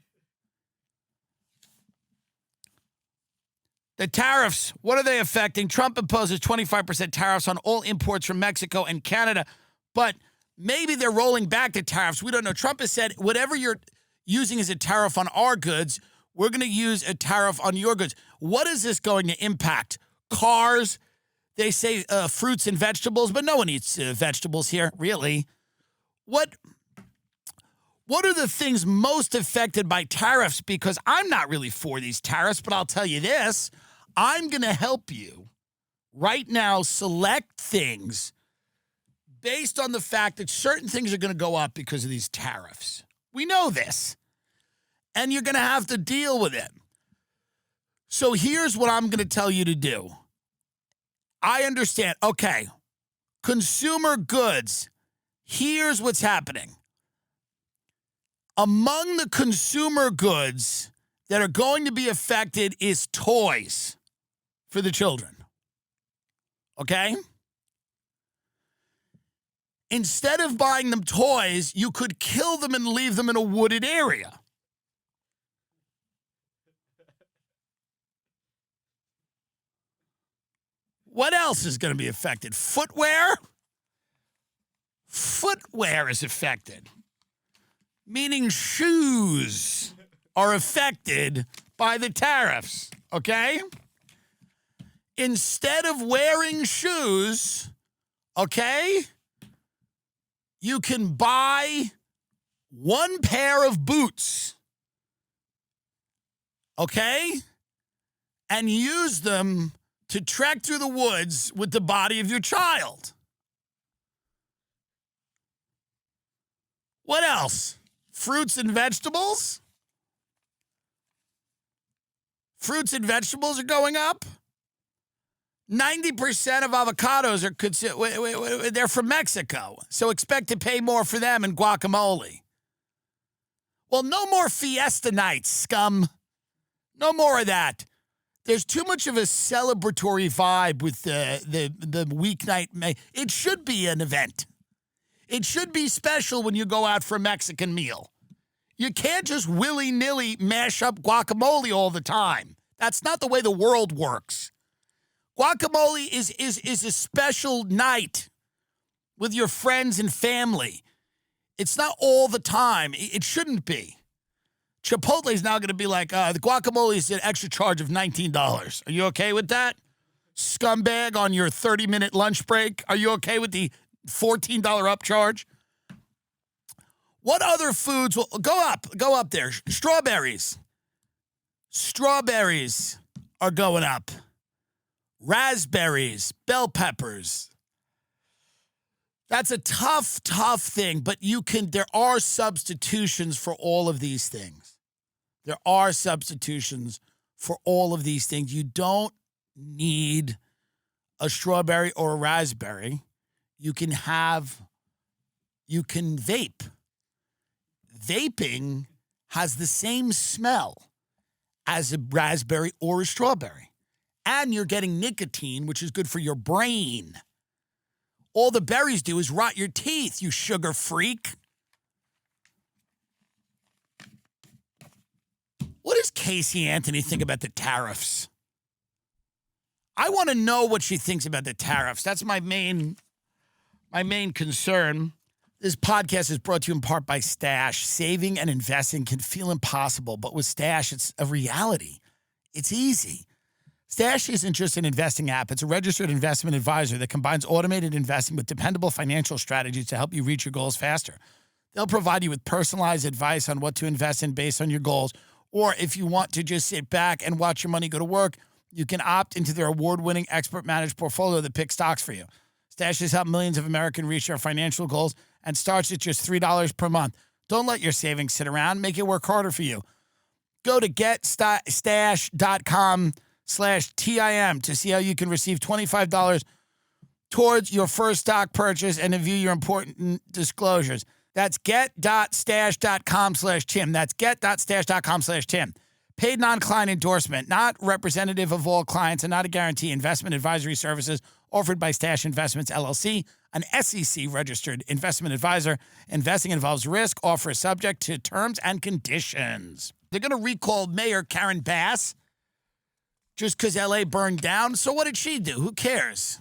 The tariffs, what are they affecting? Trump imposes 25% tariffs on all imports from Mexico and Canada, but maybe they're rolling back the tariffs. We don't know. Trump has said, whatever you're using as a tariff on our goods, we're going to use a tariff on your goods. What is this going to impact? Cars, they say fruits and vegetables, but no one eats vegetables here, really. What are the things most affected by tariffs? Because I'm not really for these tariffs, but I'll tell you this. I'm going to help you right now select things based on the fact that certain things are going to go up because of these tariffs. We know this. And you're going to have to deal with it. So here's what I'm going to tell you to do. I understand. Okay. Consumer goods. Here's what's happening. Among the consumer goods that are going to be affected is toys for the children. Okay? Instead of buying them toys, you could kill them and leave them in a wooded area. What else is going to be affected? Footwear? Footwear is affected. Meaning shoes are affected by the tariffs, okay? Instead of wearing shoes, okay, you can buy one pair of boots, okay, and use them to trek through the woods with the body of your child. What else? Fruits and vegetables? Fruits and vegetables are going up. 90% of avocados are they're from Mexico, so expect to pay more for them and guacamole. Well, no more fiesta nights, scum. No more of that. There's too much of a celebratory vibe with the weeknight. It should be an event. It should be special when you go out for a Mexican meal. You can't just willy-nilly mash up guacamole all the time. That's not the way the world works. Guacamole is a special night with your friends and family. It's not all the time. It shouldn't be. Chipotle is now going to be like, the guacamole is an extra charge of $19. Are you okay with that? Scumbag on your 30-minute lunch break. Are you okay with the $14 upcharge? What other foods will go up there? Strawberries. Strawberries are going up. Raspberries, bell peppers. That's a tough thing, but there are substitutions for all of these things. There are substitutions for all of these things. You don't need a strawberry or a raspberry. You can vape. Vaping has the same smell as a raspberry or a strawberry. And you're getting nicotine, which is good for your brain. All the berries do is rot your teeth, you sugar freak. What does Casey Anthony think about the tariffs? I want to know what she thinks about the tariffs. That's my main concern. This podcast is brought to you in part by Stash. Saving and investing can feel impossible, but with Stash, it's a reality. It's easy. Stash isn't just an investing app. It's a registered investment advisor that combines automated investing with dependable financial strategies to help you reach your goals faster. They'll provide you with personalized advice on what to invest in based on your goals, or if you want to just sit back and watch your money go to work, you can opt into their award-winning expert-managed portfolio that picks stocks for you. Stash has helped millions of Americans reach their financial goals and starts at just $3 per month. Don't let your savings sit around. Make it work harder for you. Go to getstash.com/TIM to see how you can receive $25 towards your first stock purchase and to view your important disclosures. That's get.stash.com/Tim. That's get.stash.com/Tim. Paid non-client endorsement, not representative of all clients and not a guarantee. Investment advisory services offered by Stash Investments, LLC, an SEC-registered investment advisor. Investing involves risk. Offer is subject to terms and conditions. They're going to recall Mayor Karen Bass just because L.A. burned down. So what did she do? Who cares?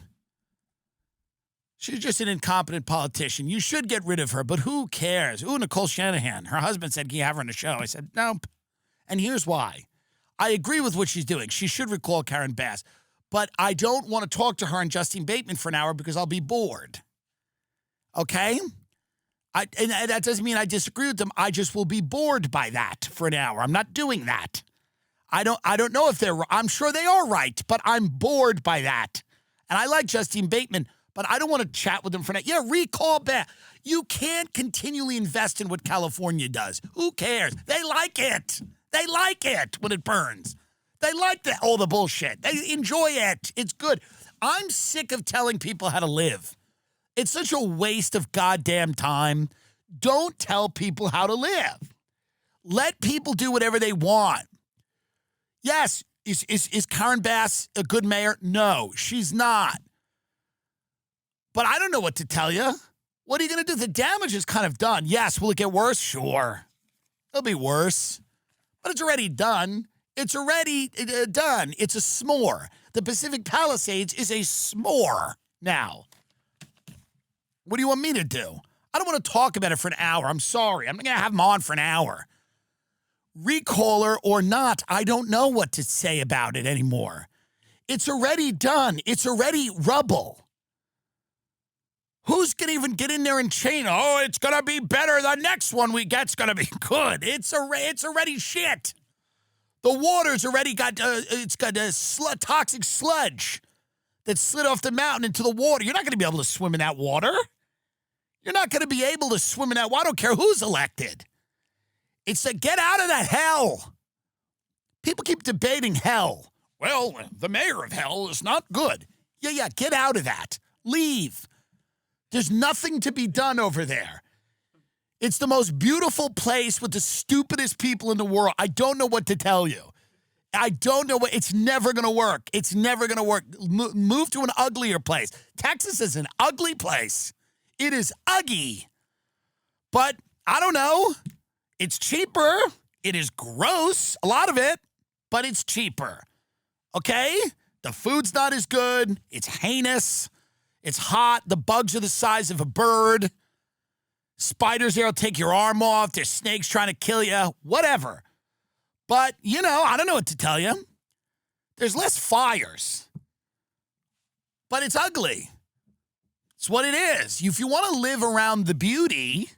She's just an incompetent politician. You should get rid of her, but who cares? Ooh, Nicole Shanahan. Her husband said, can you have her on the show? I said, nope. And here's why. I agree with what she's doing. She should recall Karen Bass. But I don't want to talk to her and Justine Bateman for an hour because I'll be bored. Okay? And that doesn't mean I disagree with them. I just will be bored by that for an hour. I'm not doing that. I don't know if I'm sure they are right, but I'm bored by that. And I like Justine Bateman, but I don't want to chat with them for an hour. Yeah, recall Bass. You can't continually invest in what California does. Who cares? They like it. They like it when it burns. They like all the bullshit. They enjoy it. It's good. I'm sick of telling people how to live. It's such a waste of goddamn time. Don't tell people how to live. Let people do whatever they want. Yes, is Karen Bass a good mayor? No, she's not. But I don't know what to tell you. What are you going to do? The damage is kind of done. Yes, will it get worse? Sure. It'll be worse. But it's already done. It's already done. It's a s'more. The Pacific Palisades is a s'more now. What do you want me to do? I don't want to talk about it for an hour. I'm sorry. I'm not going to have them on for an hour. Recall her or not, I don't know what to say about it anymore. It's already done. It's already rubble. Who's going to even get in there and chain? Oh, it's going to be better. The next one we get's going to be good. It's already shit. The water's already got, it's got a toxic sludge that slid off the mountain into the water. You're not going to be able to swim in that water. You're not going to be able to swim in that water. I don't care who's elected. It's to get out of that hell. People keep debating hell. Well, the mayor of hell is not good. Yeah, get out of that. Leave. There's nothing to be done over there. It's the most beautiful place with the stupidest people in the world. I don't know what to tell you. I don't know what, it's never going to work. It's never going to work. Move to an uglier place. Texas is an ugly place. It is ugly. But I don't know. It's cheaper. It is gross, a lot of it, but it's cheaper. Okay? The food's not as good. It's heinous. It's hot. The bugs are the size of a bird. Spiders there will take your arm off. There's snakes trying to kill you. Whatever. But, I don't know what to tell you. There's less fires. But it's ugly. It's what it is. If you want to live around the beauty,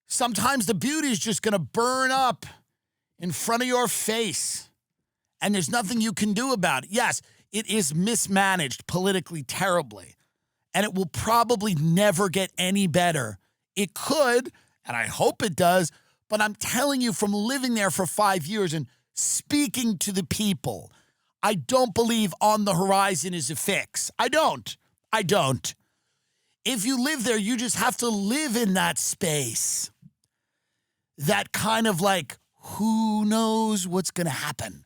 sometimes the beauty is just going to burn up in front of your face. And there's nothing you can do about it. Yes, it is mismanaged politically terribly. And it will probably never get any better. It could, and I hope it does, but I'm telling you from living there for 5 years and speaking to the people, I don't believe on the horizon is a fix. I don't. If you live there, you just have to live in that space. That kind of like, who knows what's going to happen?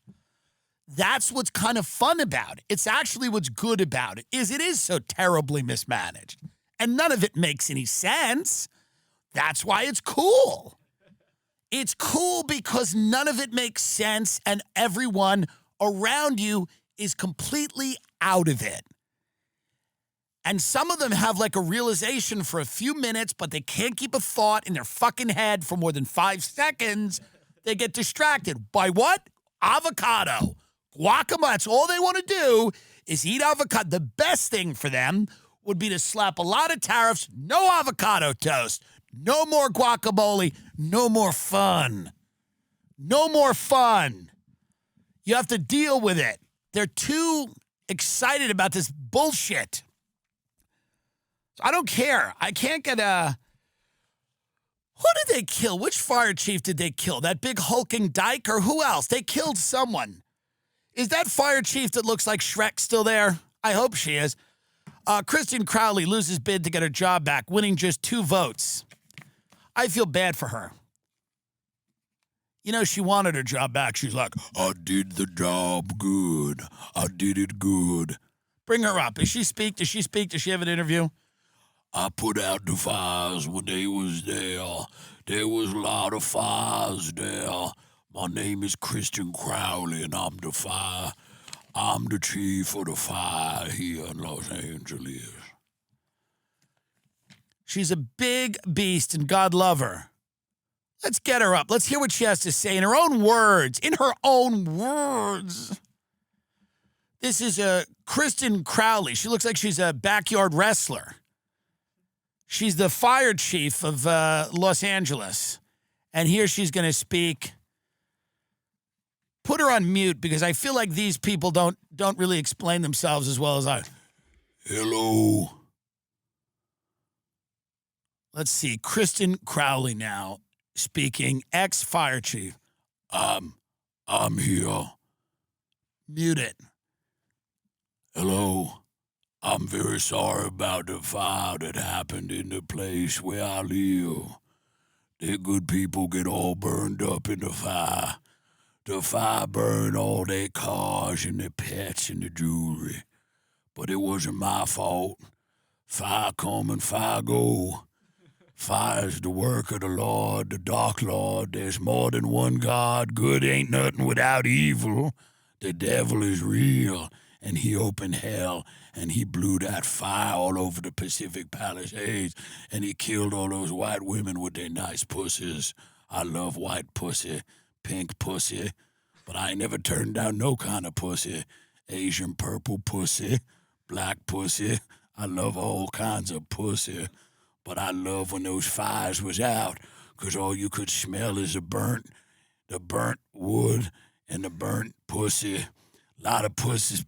That's what's kind of fun about it. It's actually what's good about it, is it is so terribly mismanaged. And none of it makes any sense. That's why it's cool. It's cool because none of it makes sense and everyone around you is completely out of it. And some of them have like a realization for a few minutes, but they can't keep a thought in their fucking head for more than 5 seconds. They get distracted. By what? Avocado. Guacamole. That's all they want to do is eat avocado. The best thing for them would be to slap a lot of tariffs, no avocado toast, no more guacamole, no more fun. No more fun. You have to deal with it. They're too excited about this bullshit. So I don't care. I can't get a... Who did they kill? Which fire chief did they kill? That big hulking dyke or who else? They killed someone. Is that fire chief that looks like Shrek still there? I hope she is. Kristen Crowley loses bid to get her job back, winning just 2 votes. I feel bad for her. You know, she wanted her job back. She's like, I did the job good. I did it good. Bring her up. Does she speak? Does she speak? Does she have an interview? I put out the fires when they was there. There was a lot of fires there. My name is Kristen Crowley, and I'm the fire. I'm the chief of the fire here in Los Angeles. She's a big beast, and God love her. Let's get her up. Let's hear what she has to say in her own words. In her own words. This is Kristen Crowley. She looks like she's a backyard wrestler. She's the fire chief of Los Angeles. And here she's going to speak. Put her on mute because I feel like these people don't really explain themselves as well as I. Hello. Let's see. Kristen Crowley now speaking, ex-fire chief. I'm here. Mute it. Hello. I'm very sorry about the fire that happened in the place where I live. The good people get all burned up in the fire. The fire burned all their cars and their pets and the jewelry. But it wasn't my fault. Fire come and fire go. Fire's the work of the Lord, the dark Lord. There's more than one God. Good ain't nothing without evil. The devil is real, and he opened hell, and he blew that fire all over the Pacific Palisades, and he killed all those white women with their nice pussies. I love white pussy, pink pussy, but I ain't never turned down no kind of pussy. Asian purple pussy, black pussy. I love all kinds of pussy. But I love when those fires was out, 'cause all you could smell is the burnt wood and the burnt pussy. A lot of pussies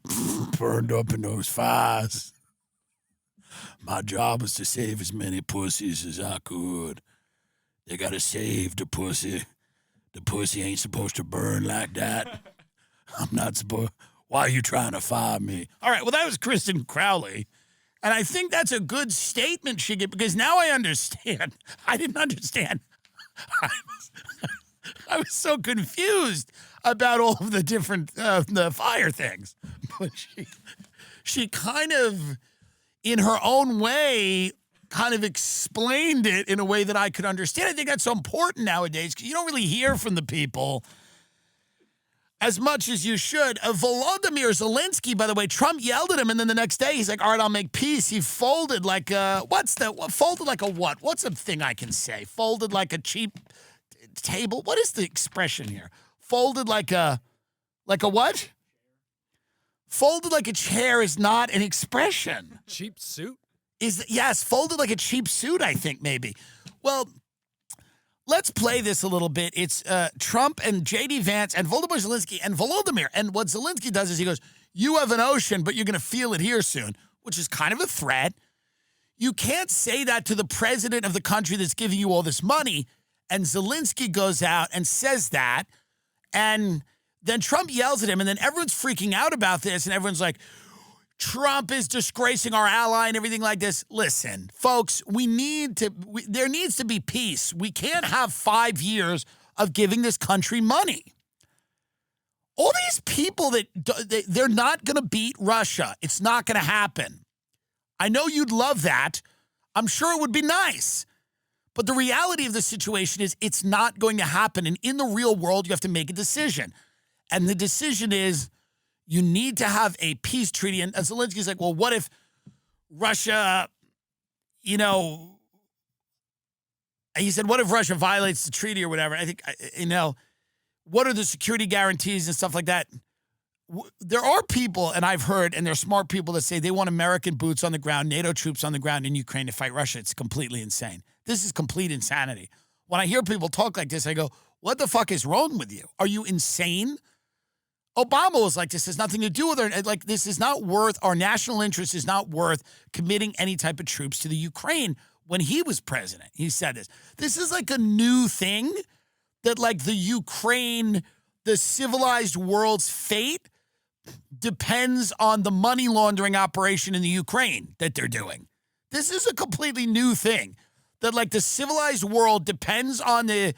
burned up in those fires. My job was to save as many pussies as I could. They gotta save the pussy. The pussy ain't supposed to burn like that. I'm not supposed... Why are you trying to fire me? All right, well, that was Kristen Crowley. And I think that's a good statement she get because now I understand. I didn't understand. I was so confused about all of the different the fire things. But she kind of, in her own way, kind of explained it in a way that I could understand. I think that's so important nowadays because you don't really hear from the people as much as you should. Volodymyr Zelensky, by the way, Trump yelled at him, and then the next day he's like, all right, I'll make peace. He folded like a, folded like a what? What's a thing I can say? Folded like a cheap table? What is the expression here? Folded like a what? Folded like a chair is not an expression. Cheap suit? Yes, folded like a cheap suit, I think, maybe. Well, let's play this a little bit. It's Trump and J.D. Vance and Volodymyr Zelensky and Volodymyr. And what Zelensky does is he goes, you have an ocean, but you're going to feel it here soon, which is kind of a threat. You can't say that to the president of the country that's giving you all this money. And Zelensky goes out and says that. And Then Trump yells at him, and then everyone's freaking out about this, and everyone's like, Trump is disgracing our ally and everything like this. Listen, folks, there needs to be peace. We can't have 5 years of giving this country money. All these people they're not going to beat Russia. It's not going to happen. I know you'd love that. I'm sure it would be nice. But the reality of the situation is it's not going to happen. And in the real world, you have to make a decision. And the decision is you need to have a peace treaty. And Zelensky's like, well, what if Russia, he said, what if Russia violates the treaty or whatever? I think, what are the security guarantees and stuff like that? There are people, and I've heard, and they're smart people that say they want American boots on the ground, NATO troops on the ground in Ukraine to fight Russia. It's completely insane. This is complete insanity. When I hear people talk like this, I go, what the fuck is wrong with you? Are you insane? Obama was like, this has nothing to do with it. Like, this is not worth, our national interest is not worth committing any type of troops to the Ukraine when he was president. He said this. This is like a new thing that, like, the Ukraine, the civilized world's fate depends on the money laundering operation in the Ukraine that they're doing. This is a completely new thing that, like, the civilized world depends on the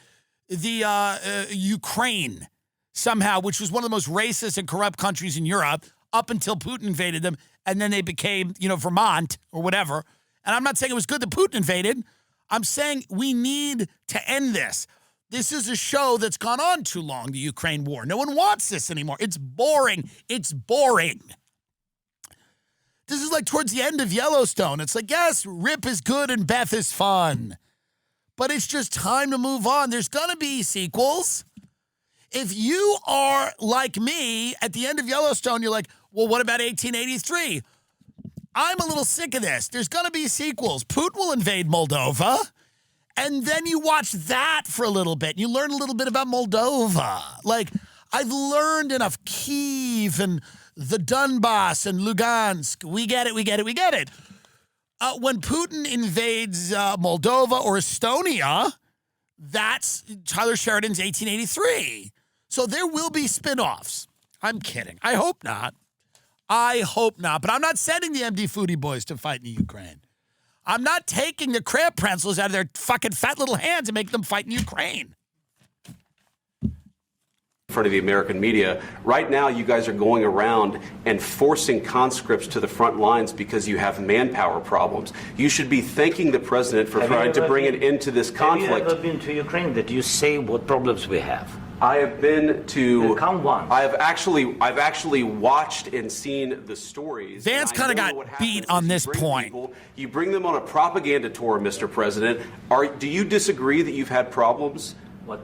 Ukraine somehow, which was one of the most racist and corrupt countries in Europe up until Putin invaded them, and then they became, Vermont or whatever. And I'm not saying it was good that Putin invaded. I'm saying we need to end this. This is a show that's gone on too long, the Ukraine war. No one wants this anymore. It's boring. It's boring. This is like towards the end of Yellowstone. It's like, yes, Rip is good and Beth is fun. But it's just time to move on. There's going to be sequels. If you are like me, at the end of Yellowstone, you're like, well, what about 1883? I'm a little sick of this. There's going to be sequels. Putin will invade Moldova. And then you watch that for a little bit. You learn a little bit about Moldova. Like, I've learned enough. Kyiv and the Donbass and Lugansk. We get it. When Putin invades Moldova or Estonia, that's Tyler Sheridan's 1883. So there will be spinoffs. I'm kidding. I hope not. But I'm not sending the MD Foodie boys to fight in the Ukraine. I'm not taking the crab pretzels out of their fucking fat little hands and making them fight in Ukraine. In front of the American media. Right now, you guys are going around and forcing conscripts to the front lines because you have manpower problems. You should be thanking the president for trying to bring an end to this conflict. Have you ever been to Ukraine that you say what problems we have? I have been to. Count one. I've actually watched and seen the stories. Vance kind of got beat on this point. You bring them on a propaganda tour, Mr. President. Do you disagree that you've had problems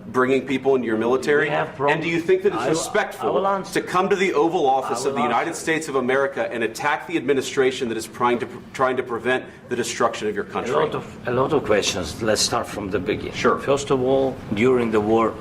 bringing people into your military? And do you think that it's respectful to come to the Oval Office of the United States of America and attack the administration that is trying to prevent the destruction of your country? A lot of questions. Let's start from the beginning. Sure. First of all, during the war,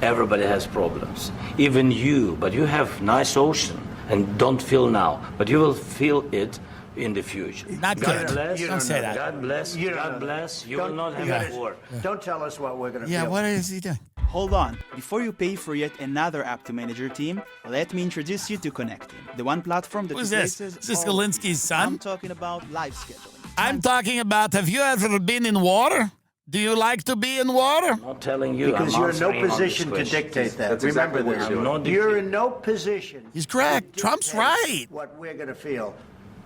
everybody has problems. Even you, but you have nice ocean and don't feel now, but you will feel it in the future. Not good. Don't say that. God bless. God bless. You will not have a war. Don't tell us what we're going to feel. Yeah, what is he doing? Hold on. Before you pay for yet another app to manage your team, let me introduce you to Connecting, the one platform that Who's this? Is this Zelensky's son? I'm talking about live scheduling. I'm talking about, have you ever been in water? Do you like to be in water? I'm not telling you. Because you're in no position to dictate that. That's Remember exactly what this. You're in no position. He's correct. Trump's right. What we're going to feel.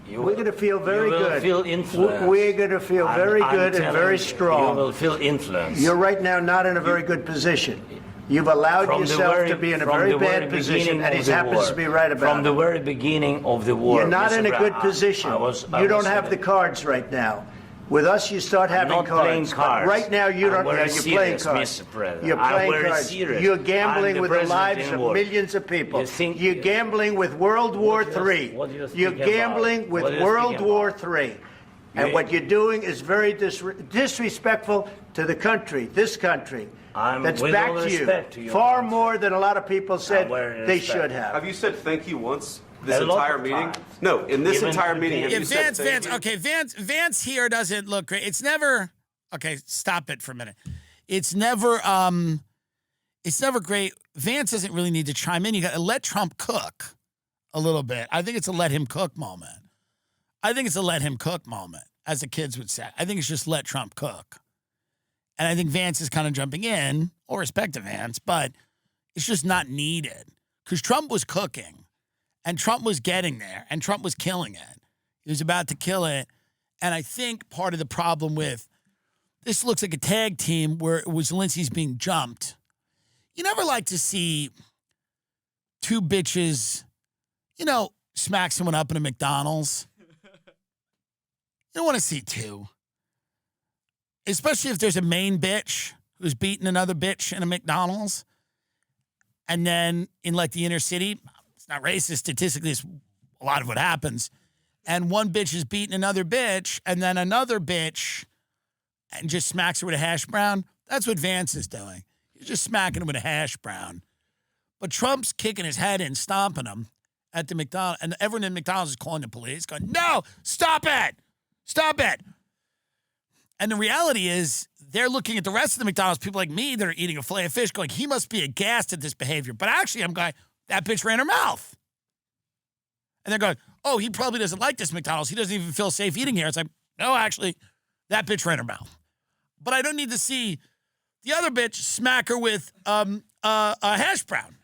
We're going to feel very you will good. Feel influence. We're going to feel very good and very strong. You will feel influence. You're right now not in a very good position. You've allowed yourself to be in a very bad position, and he happens to be right about it. From the very beginning of the war. You're not in a good position. You don't have the cards right now. With us, you start having I'm not cards. Playing cards. Right now, you don't. You're playing cards. Mr. President. You're playing cards. Serious. You're gambling with the lives of war. millions of people. You're gambling with World War III. You're gambling with World War III. And what you're doing is very disrespectful to the country, this country. That's back to you. Far more than a lot of people said they should have. Have you said thank you once? This entire meeting? No, in this entire meeting. Have you said thank you? Okay, Vance here doesn't look great. It's never, okay, stop it for a minute. It's never great. Vance doesn't really need to chime in. You got to let Trump cook a little bit. I think it's a let him cook moment. I think it's a let him cook moment, as the kids would say. I think it's just let Trump cook. And I think Vance is kind of jumping in, all respect to Vance, but it's just not needed. Because Trump was cooking, and Trump was getting there, and Trump was killing it. He was about to kill it. And I think part of the problem with this looks like a tag team where Zelensky's being jumped. You never like to see two bitches, smack someone up in a McDonald's. You don't want to see two. Especially if there's a main bitch who's beating another bitch in a McDonald's. And then in like the inner city, it's not racist. Statistically, it's a lot of what happens. And one bitch is beating another bitch, and then another bitch and just smacks her with a hash brown. That's what Vance is doing. He's just smacking him with a hash brown. But Trump's kicking his head in, stomping him at the McDonald's. And everyone in McDonald's is calling the police, going, no, stop it. Stop it. And the reality is they're looking at the rest of the McDonald's people like me that are eating a fillet of fish going, he must be aghast at this behavior. But actually, I'm going, that bitch ran her mouth. And they're going, oh, he probably doesn't like this McDonald's. He doesn't even feel safe eating here. It's like, no, actually, that bitch ran her mouth. But I don't need to see the other bitch smack her with a hash brown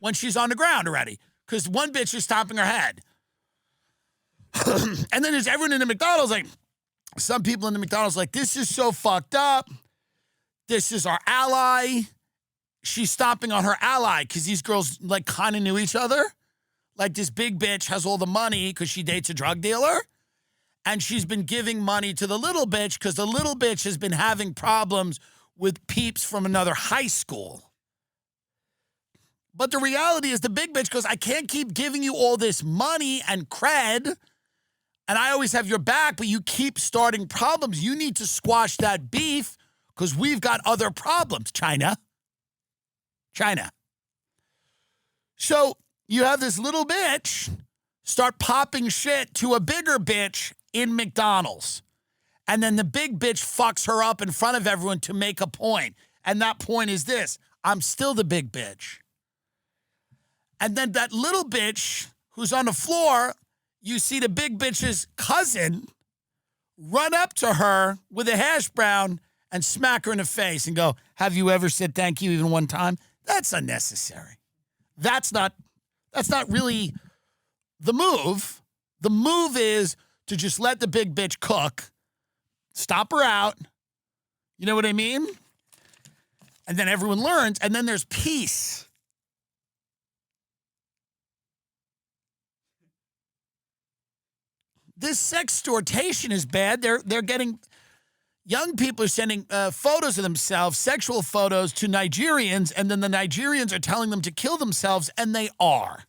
when she's on the ground already. Because one bitch is stomping her head. And then there's everyone in the McDonald's like, some people in the McDonald's like, this is so fucked up. This is our ally. She's stomping on her ally because these girls like kind of knew each other. Like this big bitch has all the money because she dates a drug dealer. And she's been giving money to the little bitch because the little bitch has been having problems with peeps from another high school. But the reality is the big bitch goes, I can't keep giving you all this money and cred. And I always have your back, but you keep starting problems. You need to squash that beef because we've got other problems, China. So you have this little bitch start popping shit to a bigger bitch in McDonald's. And then the big bitch fucks her up in front of everyone to make a point. And that point is this: I'm still the big bitch. And then that little bitch who's on the floor, you see the big bitch's cousin run up to her with a hash brown and smack her in the face and go, have you ever said thank you even one time? That's unnecessary. That's not really the move. The move is to just let the big bitch cook, stop her out. You know what I mean? And then everyone learns, and then there's peace. This sextortation is bad. They're getting, young people are sending photos of themselves, sexual photos, to Nigerians, and then the Nigerians are telling them to kill themselves, and they are.